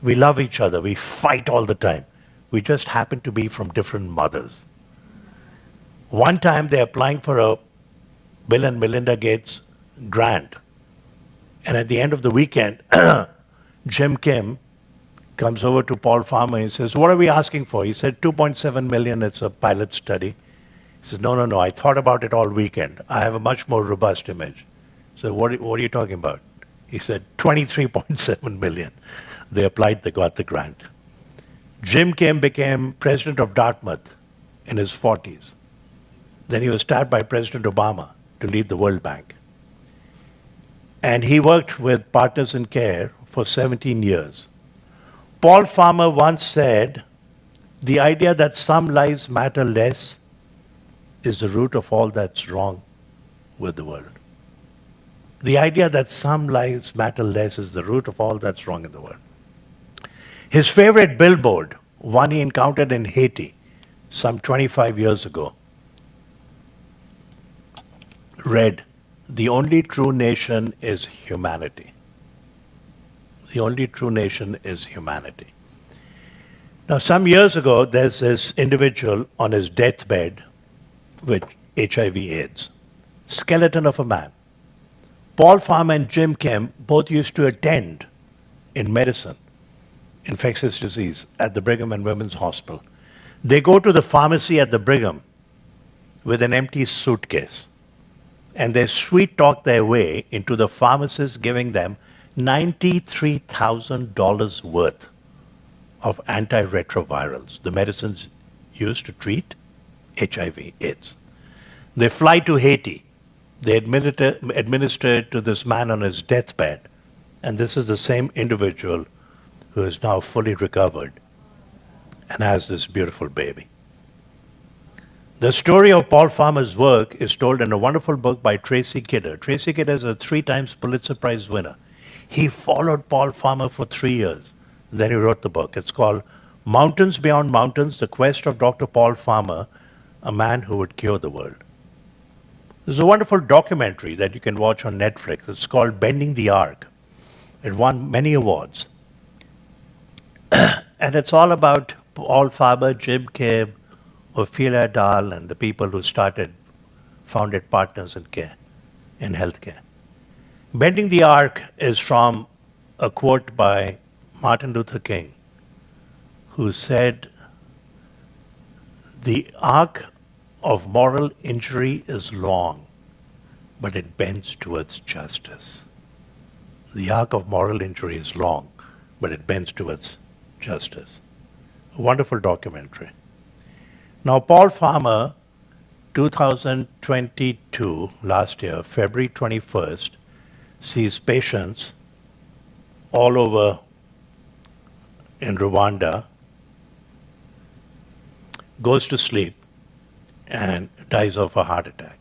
We love each other. We fight all the time. We just happen to be from different mothers." One time they're applying for a Bill and Melinda Gates grant. And at the end of the weekend, Jim Kim comes over to Paul Farmer and says, "What are we asking for?" He said, "2.7 million, it's a pilot study." He said, "No, no, no, I thought about it all weekend. I have a much more robust image." So what are you talking about? He said, 23.7 million. They applied, they got the grant. Jim Kim became president of Dartmouth in his 40s. Then he was tapped by President Obama to lead the World Bank. And he worked with Partners in Care for 17 years. Paul Farmer once said, "The idea that some lives matter less is the root of all that's wrong with the world." The idea that some lives matter less is the root of all that's wrong in the world. His favorite billboard, one he encountered in Haiti some 25 years ago, read, "The only true nation is humanity." The only true nation is humanity. Now, some years ago, there's this individual on his deathbed with HIV/AIDS, skeleton of a man. Paul Farmer and Jim Kim both used to attend in medicine, infectious disease, at the Brigham and Women's Hospital. They go to the pharmacy at the Brigham with an empty suitcase, and they sweet talk their way into the pharmacist giving them $93,000 worth of antiretrovirals, the medicines used to treat HIV/AIDS. They fly to Haiti. They administer it to this man on his deathbed, and this is the same individual who is now fully recovered and has this beautiful baby. The story of Paul Farmer's work is told in a wonderful book by Tracy Kidder. Tracy Kidder is a 3 times Pulitzer Prize winner. He followed Paul Farmer for 3 years. Then he wrote the book. It's called Mountains Beyond Mountains, The Quest of Dr. Paul Farmer, a Man Who Would Cure the World. There's a wonderful documentary that you can watch on Netflix. It's called Bending the Arc. It won many awards. And it's all about Paul Farmer, Jim Kim, Ophelia Dahl, and the people who founded Partners in Care, in healthcare. Bending the Arc is from a quote by Martin Luther King, who said, "The arc of moral injury is long, but it bends towards justice." The arc of moral injury is long, but it bends towards justice. A wonderful documentary. Now, Paul Farmer, 2022, last year, February 21st, sees patients all over in Rwanda, goes to sleep, and dies of a heart attack.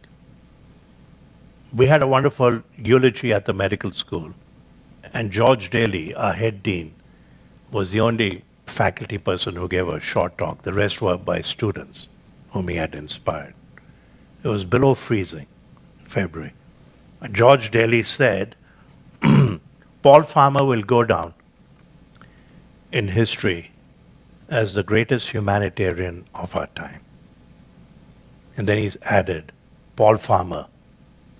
We had a wonderful eulogy at the medical school, and George Daly, our head dean, was the only faculty person who gave a short talk. The rest were by students whom he had inspired. It was below freezing in February. And George Daly said, "Paul Farmer will go down in history as the greatest humanitarian of our time." And then he's added, "Paul Farmer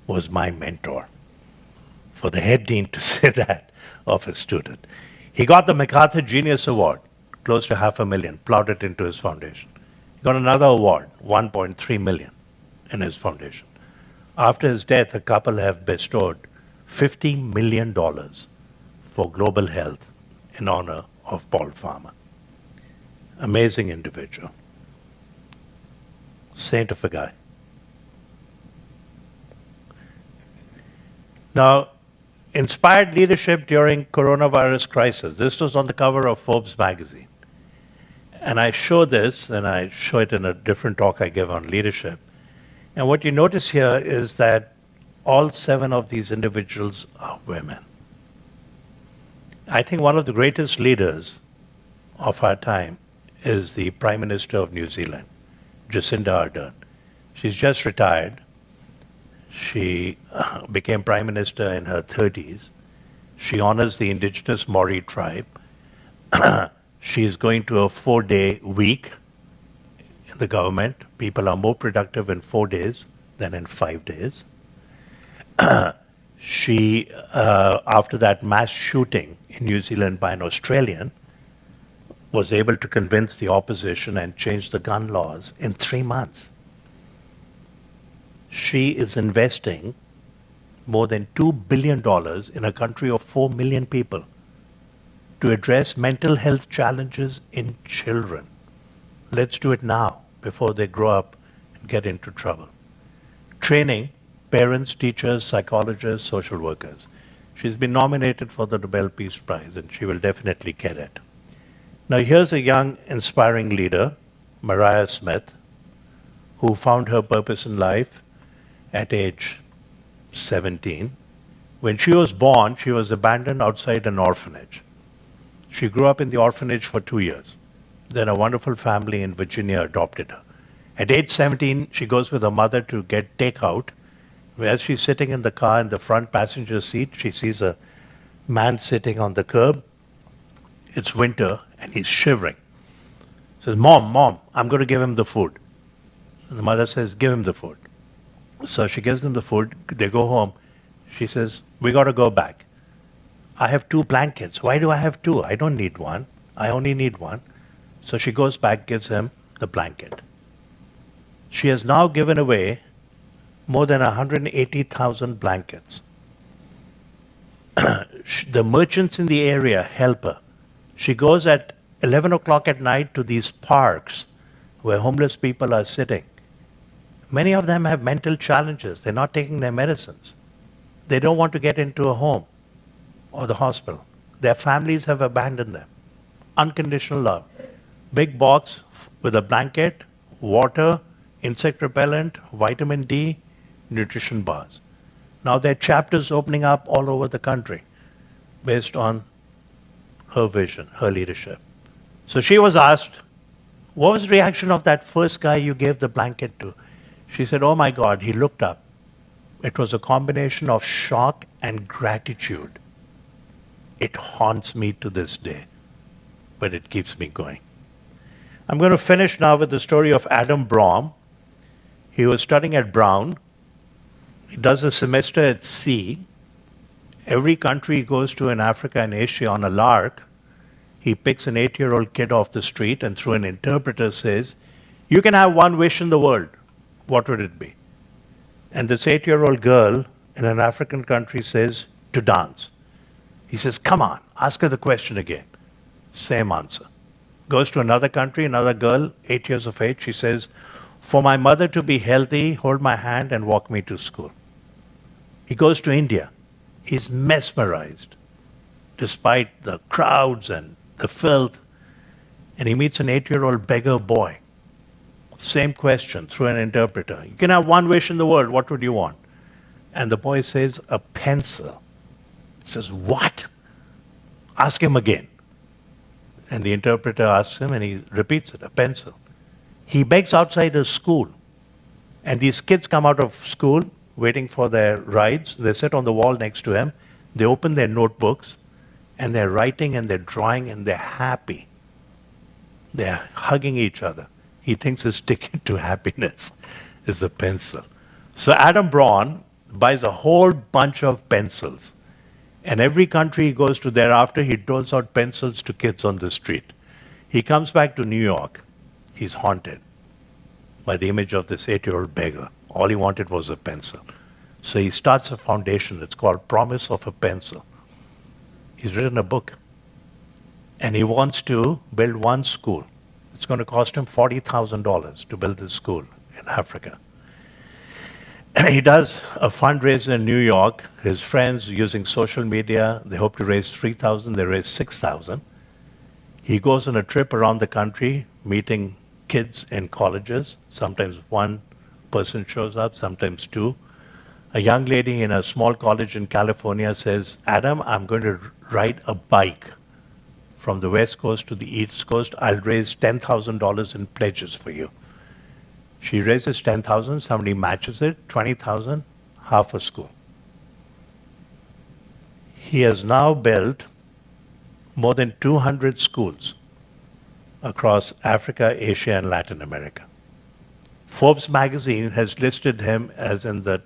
was my mentor." For the head dean to say that of a student. He got the MacArthur Genius Award, close to $500,000, plowed it into his foundation. He got another award, $1.3 million, in his foundation. After his death, a couple have bestowed $50 million for global health in honor of Paul Farmer. Amazing individual. Saint of a guy. Now, inspired leadership during coronavirus crisis. This was on the cover of Forbes magazine. And I show this, and I show it in a different talk I give on leadership. And what you notice here is that all 7 of these individuals are women. I think one of the greatest leaders of our time is the Prime Minister of New Zealand, Jacinda Ardern. She's just retired. She became Prime Minister in her 30s. She honors the indigenous Maori tribe. She is going to a 4-day week in the government. People are more productive in 4 days than in 5 days. She, after that mass shooting in New Zealand by an Australian, was able to convince the opposition and change the gun laws in 3 months. She is investing more than $2 billion in a country of 4 million people to address mental health challenges in children. Let's do it now before they grow up and get into trouble. Training parents, teachers, psychologists, social workers. She's been nominated for the Nobel Peace Prize and she will definitely get it. Now here's a young, inspiring leader, Mariah Smith, who found her purpose in life at age 17. When she was born, she was abandoned outside an orphanage. She grew up in the orphanage for 2 years. Then a wonderful family in Virginia adopted her. At age 17, she goes with her mother to get takeout. As she's sitting in the car in the front passenger seat, she sees a man sitting on the curb. It's winter and he's shivering. Says, Mom, I'm going to give him the food. And the mother says, give him the food. So she gives them the food. They go home. She says, we got to go back. I have 2 blankets. Why do I have 2? I don't need 1. I only need 1. So she goes back, gives him the blanket. She has now given away more than 180,000 blankets. The merchants in the area help her. She goes at 11 o'clock at night to these parks where homeless people are sitting. Many of them have mental challenges. They're not taking their medicines. They don't want to get into a home or the hospital. Their families have abandoned them. Unconditional love. Big box with a blanket, water, insect repellent, vitamin D, nutrition bars. Now there are chapters opening up all over the country based on her vision, her leadership. So she was asked, what was the reaction of that first guy you gave the blanket to? She said, oh my God, he looked up. It was a combination of shock and gratitude. It haunts me to this day, but it keeps me going. I'm going to finish now with the story of Adam Brom. He was studying at Brown. He does a semester at sea. Every country he goes to in Africa and Asia on a lark, he picks an 8-year-old kid off the street and through an interpreter says, you can have one wish in the world. What would it be? And this 8-year-old girl in an African country says, to dance. He says, come on, ask her the question again. Same answer. Goes to another country, another girl, 8 years of age. She says, for my mother to be healthy, hold my hand and walk me to school. He goes to India. He's mesmerized, despite the crowds and the filth. And he meets an 8-year-old beggar boy. Same question through an interpreter. You can have one wish in the world. What would you want? And the boy says, a pencil. He says, what? Ask him again. And the interpreter asks him and he repeats it, a pencil. He begs outside a school. And these kids come out of school waiting for their rides. They sit on the wall next to him. They open their notebooks and they're writing and they're drawing and they're happy. They're hugging each other. He thinks his ticket to happiness is the pencil. So Adam Braun buys a whole bunch of pencils. And every country he goes to thereafter, he doles out pencils to kids on the street. He comes back to New York. He's haunted by the image of this 8-year-old beggar. All he wanted was a pencil. So he starts a foundation. It's called Promise of a Pencil. He's written a book. And he wants to build one school. It's going to cost him $40,000 to build this school in Africa. He does a fundraiser in New York. His friends using social media, they hope to raise $3,000. They raise $6,000. He goes on a trip around the country, meeting kids in colleges. Sometimes one person shows up, sometimes 2. A young lady in a small college in California says, Adam, I'm going to ride a bike from the West Coast to the East Coast. I'll raise $10,000 in pledges for you. She raises $10,000, somebody matches it, $20,000, half a school. He has now built more than 200 schools across Africa, Asia, and Latin America. Forbes magazine has listed him as in the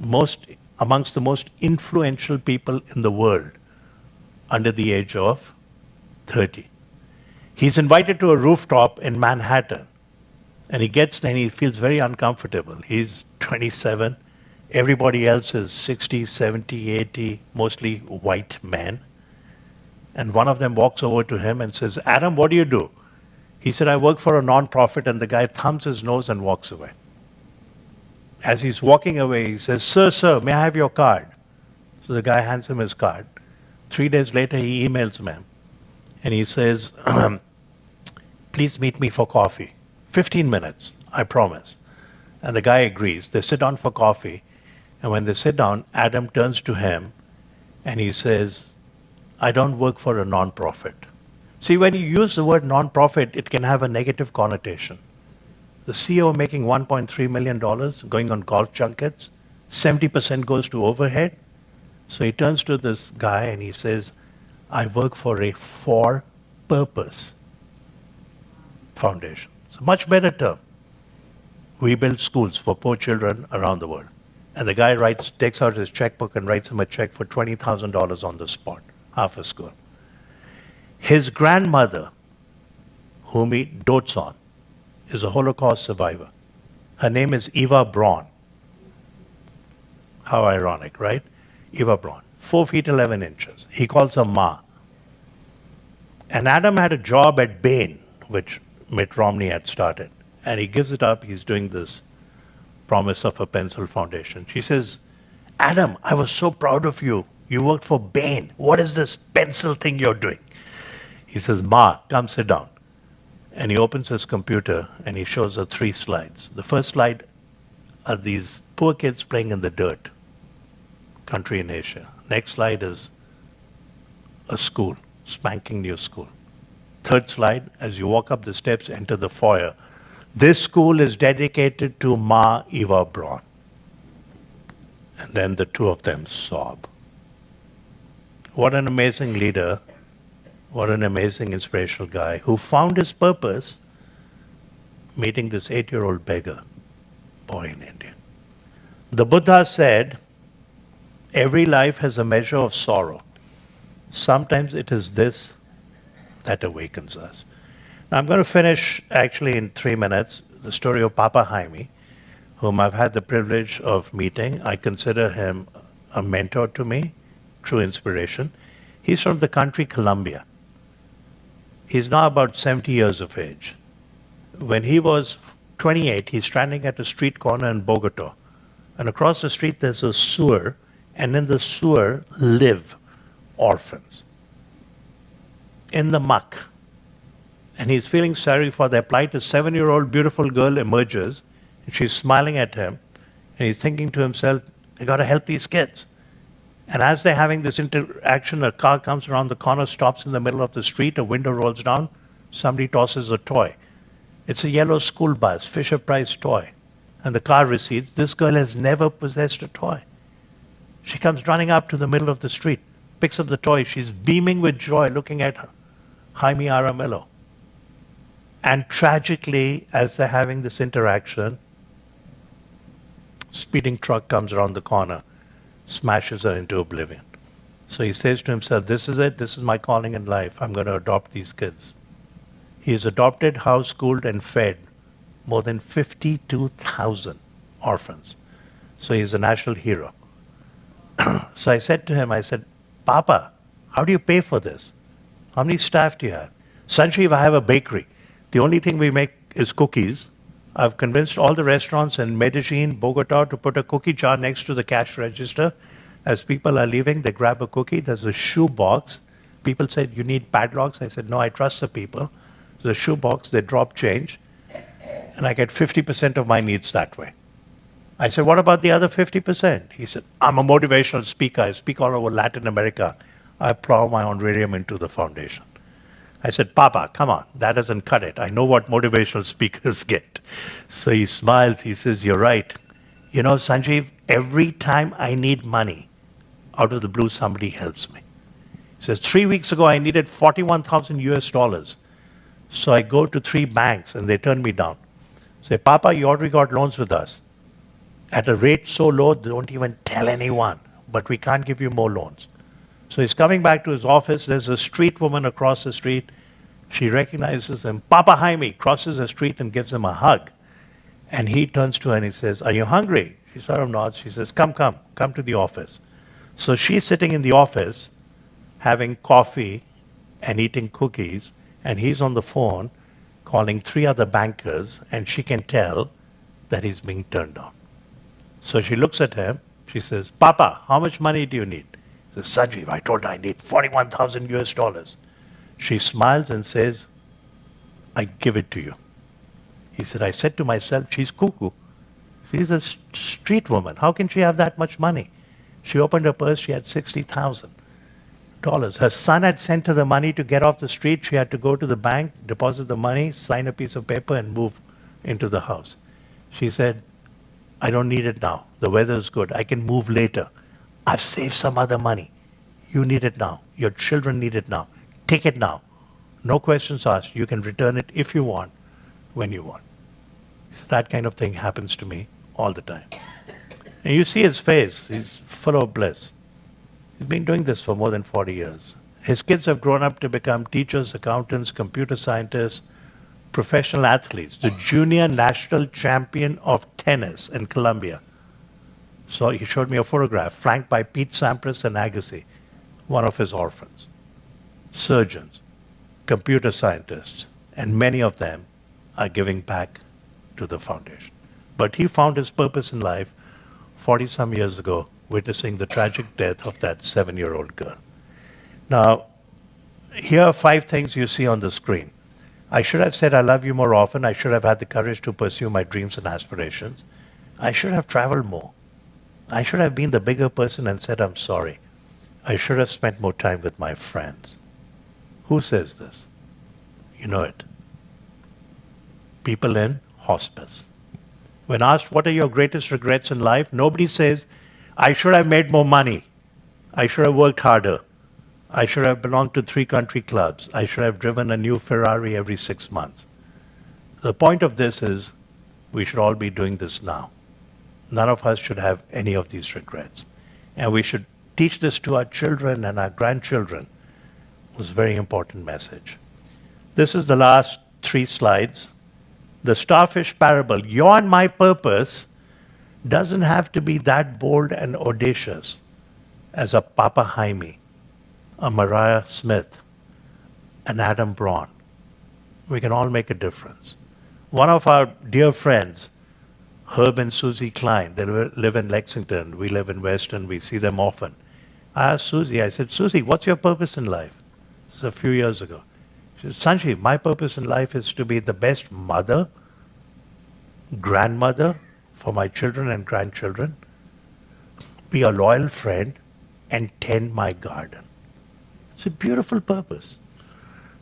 amongst the most influential people in the world under the age of 30. He's invited to a rooftop in Manhattan, and he gets there and he feels very uncomfortable. He's 27. Everybody else is 60, 70, 80, mostly white men. And one of them walks over to him and says, Adam, what do you do? He said, I work for a non-profit, and the guy thumbs his nose and walks away. As he's walking away, he says, sir, may I have your card? So the guy hands him his card. 3 days later, he emails me, and he says, please meet me for coffee. 15 minutes, I promise. And the guy agrees. They sit down for coffee, and when they sit down, Adam turns to him, and he says, I don't work for a non-profit. See, when you use the word non-profit, it can have a negative connotation. The CEO making $1.3 million, going on golf junkets, 70% goes to overhead. So he turns to this guy and he says, I work for a for-purpose foundation. It's a much better term. We build schools for poor children around the world. And the guy takes out his checkbook and writes him a check for $20,000 on the spot, half a school. His grandmother, whom he dotes on, is a Holocaust survivor. Her name is Eva Braun. How ironic, right? Eva Braun, 4 feet 11 inches. He calls her Ma. And Adam had a job at Bain, which Mitt Romney had started. And he gives it up. He's doing this Promise of a Pencil Foundation. She says, Adam, I was so proud of you. You worked for Bain. What is this pencil thing you're doing? He says, Ma, come sit down. And he opens his computer and he shows her 3 slides. The first slide are these poor kids playing in the dirt, country in Asia. Next slide is a school, spanking new school. Third slide, as you walk up the steps, enter the foyer. This school is dedicated to Ma Eva Braun. And then the two of them sob. What an amazing leader. What an amazing, inspirational guy who found his purpose meeting this 8-year-old beggar boy in India. The Buddha said, every life has a measure of sorrow. Sometimes it is this that awakens us. Now, I'm going to finish actually in 3 minutes the story of Papa Jaime, whom I've had the privilege of meeting. I consider him a mentor to me, true inspiration. He's from the country Colombia. He's now about 70 years of age. When he was 28, he's standing at a street corner in Bogota. And across the street, there's a sewer, and in the sewer live orphans in the muck. And he's feeling sorry for their plight. A 7-year-old beautiful girl emerges, and she's smiling at him, and he's thinking to himself, I got to help these kids. And as they're having this interaction, a car comes around the corner, stops in the middle of the street, a window rolls down, somebody tosses a toy. It's a yellow school bus, Fisher-Price toy. And the car recedes. This girl has never possessed a toy. She comes running up to the middle of the street, picks up the toy. She's beaming with joy, looking at Jaime Aramillo. And tragically, as they're having this interaction, speeding truck comes around the corner, smashes her into oblivion. So he says to himself, this is it, this is my calling in life. I'm going to adopt these kids. He has adopted, house schooled, and fed more than 52,000 orphans. So he's a national hero. So I said to him, I said, Papa, how do you pay for this? How many staff do you have? Sanjiv, I have a bakery. The only thing we make is cookies. I've convinced all the restaurants in Medellin, Bogota to put a cookie jar next to the cash register. As people are leaving, they grab a cookie. There's a shoe box. People said, you need padlocks? I said, no, I trust the people. So the shoe box, they drop change. And I get 50% of my needs that way. I said, what about the other 50%? He said, I'm a motivational speaker. I speak all over Latin America. I plow my honorarium into the foundation. I said, Papa, come on, that doesn't cut it. I know what motivational speakers get. So he smiles, he says, you're right. You know, Sanjiv, every time I need money, out of the blue, somebody helps me. He says, 3 weeks ago, I needed 41,000 US dollars. So I go to 3 banks and they turn me down. Say, Papa, you already got loans with us. at a rate so low, don't even tell anyone, but we can't give you more loans. So he's coming back to his office. There's a street woman across the street. She recognizes him. Papa Jaime crosses the street and gives him a hug. And he turns to her and he says, "Are you hungry?" She sort of nods. She says, come to the office. So she's sitting in the office having coffee and eating cookies, and he's on the phone calling 3 other bankers, and she can tell that he's being turned down. So she looks at him. She says, "Papa, how much money do you need?" He says, "Sanjiv, I told her I need 41,000 US dollars. She smiles and says, "I give it to you." He said, "I said to myself, she's cuckoo. She's a street woman. How can she have that much money?" She opened her purse. She had $60,000. Her son had sent her the money to get off the street. She had to go to the bank, deposit the money, sign a piece of paper, and move into the house. She said, "I don't need it now. The weather's good. I can move later. I've saved some other money. You need it now. Your children need it now. Take it now. No questions asked. You can return it if you want, when you want." So that kind of thing happens to me all the time. And you see his face. He's full of bliss. He's been doing this for more than 40 years. His kids have grown up to become teachers, accountants, computer scientists, professional athletes. The junior national champion of tennis in Colombia. So he showed me a photograph flanked by Pete Sampras and Agassi, one of his orphans. Surgeons, computer scientists, and many of them are giving back to the foundation. But he found his purpose in life 40-some years ago, witnessing the tragic death of that 7-year-old girl. Now, here are 5 things you see on the screen. I should have said I love you more often. I should have had the courage to pursue my dreams and aspirations. I should have traveled more. I should have been the bigger person and said I'm sorry. I should have spent more time with my friends. Who says this? You know it. People in hospice. When asked what are your greatest regrets in life, nobody says, "I should have made more money. I should have worked harder. I should have belonged to 3 country clubs. I should have driven a new Ferrari every 6 months." The point of this is we should all be doing this now. None of us should have any of these regrets. And we should teach this to our children and our grandchildren. It was a very important message. This is the last 3 slides. The starfish parable, your and my purpose, doesn't have to be that bold and audacious as a Papa Jaime, a Mariah Smith, an Adam Braun. We can all make a difference. One of our dear friends, Herb and Susie Klein, they live in Lexington. We live in Weston. We see them often. I asked Susie, I said, "Susie, what's your purpose in life?" This is a few years ago. She said, "Sanjiv, my purpose in life is to be the best mother, grandmother for my children and grandchildren, be a loyal friend, and tend my garden." It's a beautiful purpose,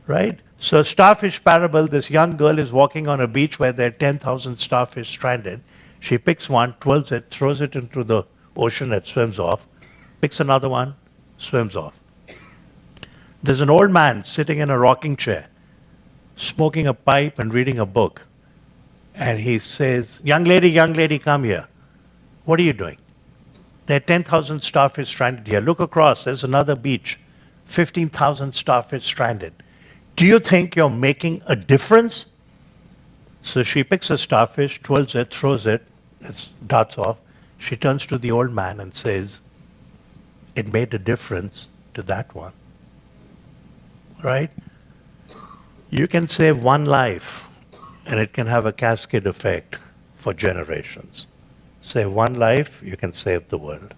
right? So starfish parable, this young girl is walking on a beach where there are 10,000 starfish stranded. She picks one, twirls it, throws it into the ocean, it swims off, picks another one, swims off. There's an old man sitting in a rocking chair, smoking a pipe and reading a book. And he says, young lady, come here. What are you doing?" "There are 10,000 starfish stranded here. Look across, there's another beach. 15,000 starfish stranded. Do you think you're making a difference?" So she picks a starfish, twirls it, throws it, it darts off. She turns to the old man and says, "It made a difference to that one." Right? You can save one life, and it can have a cascade effect for generations. Save one life, you can save the world.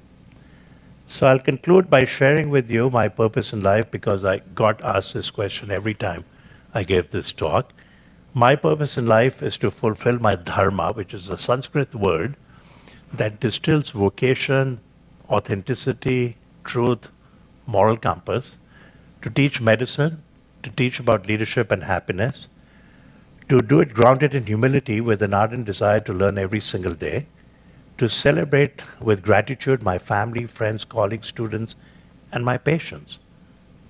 So I'll conclude by sharing with you my purpose in life, because I got asked this question every time I gave this talk. My purpose in life is to fulfill my dharma, which is a Sanskrit word that distills vocation, authenticity, truth, moral compass, to teach medicine, to teach about leadership and happiness, to do it grounded in humility with an ardent desire to learn every single day, to celebrate with gratitude my family, friends, colleagues, students, and my patients,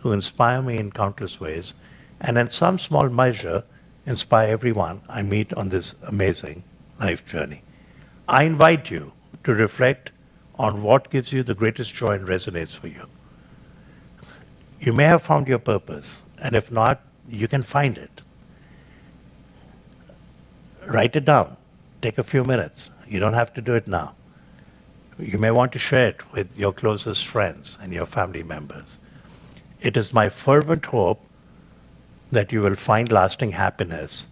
who inspire me in countless ways, and in some small measure, inspire everyone I meet on this amazing life journey. I invite you to reflect on what gives you the greatest joy and resonates for you. You may have found your purpose, and if not, you can find it. Write it down. Take a few minutes. You don't have to do it now. You may want to share it with your closest friends and your family members. It is my fervent hope that you will find lasting happiness,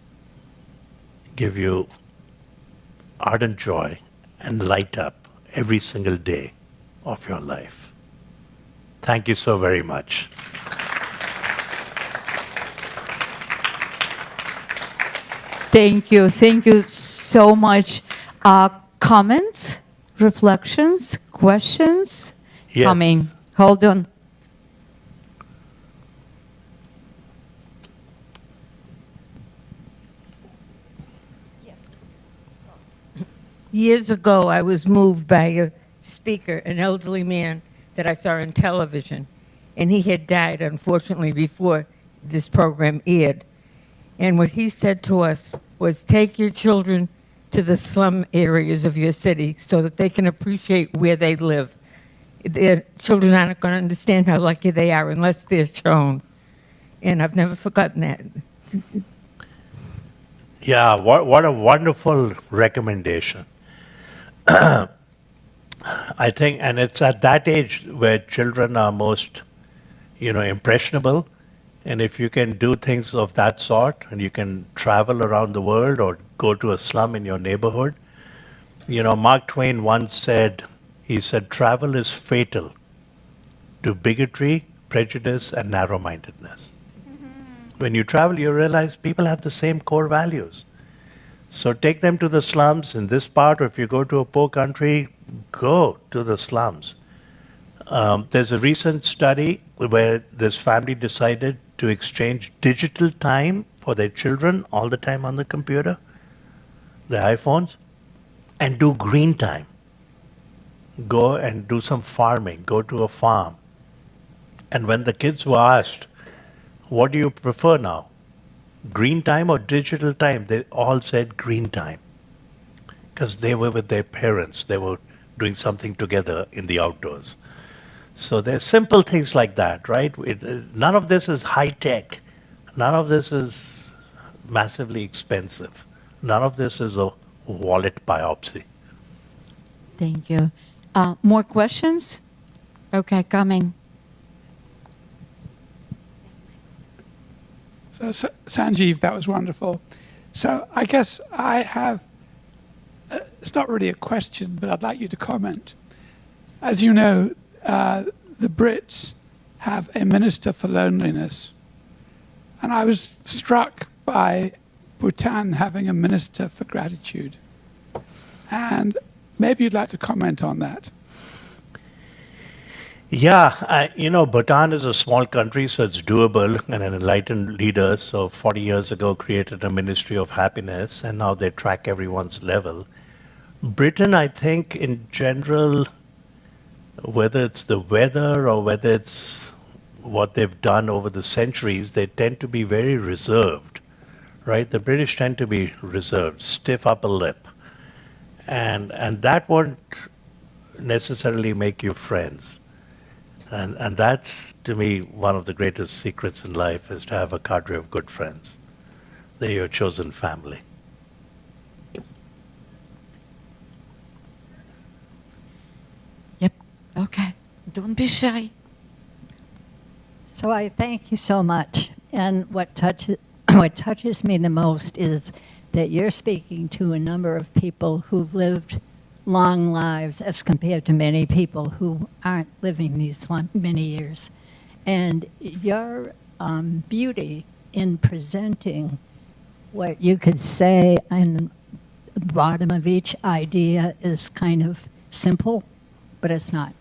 give you ardent joy, and light up every single day of your life. Thank you so very much. Thank you. Thank you so much. Comments, reflections, questions? Yes. Coming. Hold on. Years ago, I was moved by a speaker, an elderly man that I saw on television, and he had died, unfortunately, before this program aired. And what he said to us was, take your children to the slum areas of your city so that they can appreciate where they live. Their children aren't going to understand how lucky they are unless they're shown. And I've never forgotten that. Yeah, what a wonderful recommendation. I think, and it's at that age where children are most, impressionable. And if you can do things of that sort, and you can travel around the world or go to a slum in your neighborhood, Mark Twain once said, travel is fatal to bigotry, prejudice, and narrow-mindedness. When you travel, you realize people have the same core values. So take them to the slums in this part, or if you go to a poor country, go to the slums. There's a recent study where this family decided to exchange digital time for their children all the time on the computer, their iPhones, and do green time. Go and do some farming, go to a farm. And when the kids were asked, what do you prefer now? Green time or digital time? They all said green time. Because they were with their parents. They were doing something together in the outdoors. So there's simple things like that, right? None of this is high tech. None of this is massively expensive. None of this is a wallet biopsy. Thank you. More questions? Okay, coming. So, Sanjiv, that was wonderful. So I guess I have, it's not really a question, but I'd like you to comment. As you know, the Brits have a minister for loneliness. And I was struck by Bhutan having a minister for gratitude. And maybe you'd like to comment on that. Yeah, Bhutan is a small country, so it's doable, and an enlightened leader, so 40 years ago, created a Ministry of Happiness, and now they track everyone's level. Britain, I think, in general, whether it's the weather or whether it's what they've done over the centuries, they tend to be very reserved, right? The British tend to be reserved, stiff upper lip, and that won't necessarily make you friends. And that's, to me, one of the greatest secrets in life, is to have a cadre of good friends. They're your chosen family. Yep. Okay. Don't be shy. So I thank you so much. And what touches me the most is that you're speaking to a number of people who've lived long lives as compared to many people who aren't living these many years. And your beauty in presenting what you could say in the bottom of each idea is kind of simple, but it's not.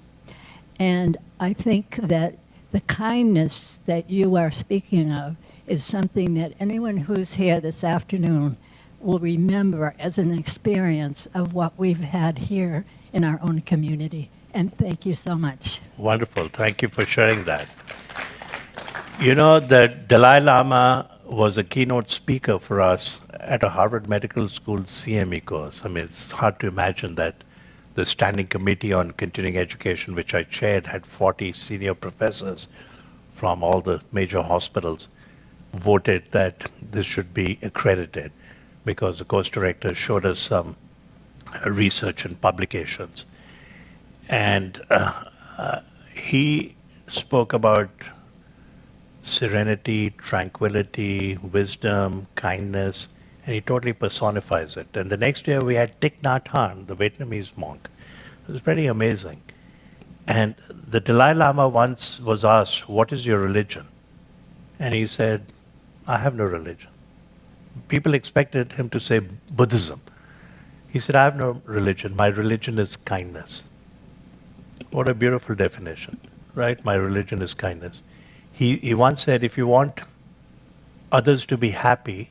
And I think that the kindness that you are speaking of is something that anyone who's here this afternoon will remember as an experience of what we've had here in our own community. And thank you so much. Wonderful. Thank you for sharing that. The Dalai Lama was a keynote speaker for us at a Harvard Medical School CME course. I mean, it's hard to imagine that the Standing Committee on Continuing Education, which I chaired, had 40 senior professors from all the major hospitals, voted that this should be accredited because the course director showed us some research and publications. And he spoke about serenity, tranquility, wisdom, kindness, and he totally personifies it. And the next year we had Thich Nhat Hanh, the Vietnamese monk. It was pretty amazing. And the Dalai Lama once was asked, "What is your religion?" And he said, "I have no religion." People expected him to say Buddhism. He said, "I have no religion. My religion is kindness." What a beautiful definition, right? My religion is kindness. He once said, if you want others to be happy,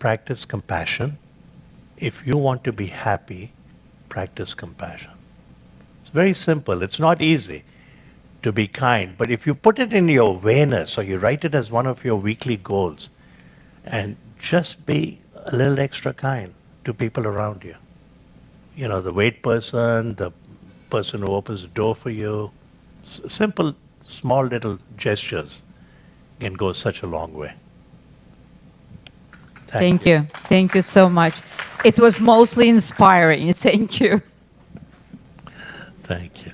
practice compassion. If you want to be happy, practice compassion. It's very simple. It's not easy to be kind, but if you put it in your awareness or you write it as one of your weekly goals and just be a little extra kind to people around you. You know, the wait person, the person who opens the door for you, simple, small little gestures can go such a long way. Thank you. Thank you so much. It was mostly inspiring. Thank you. Thank you.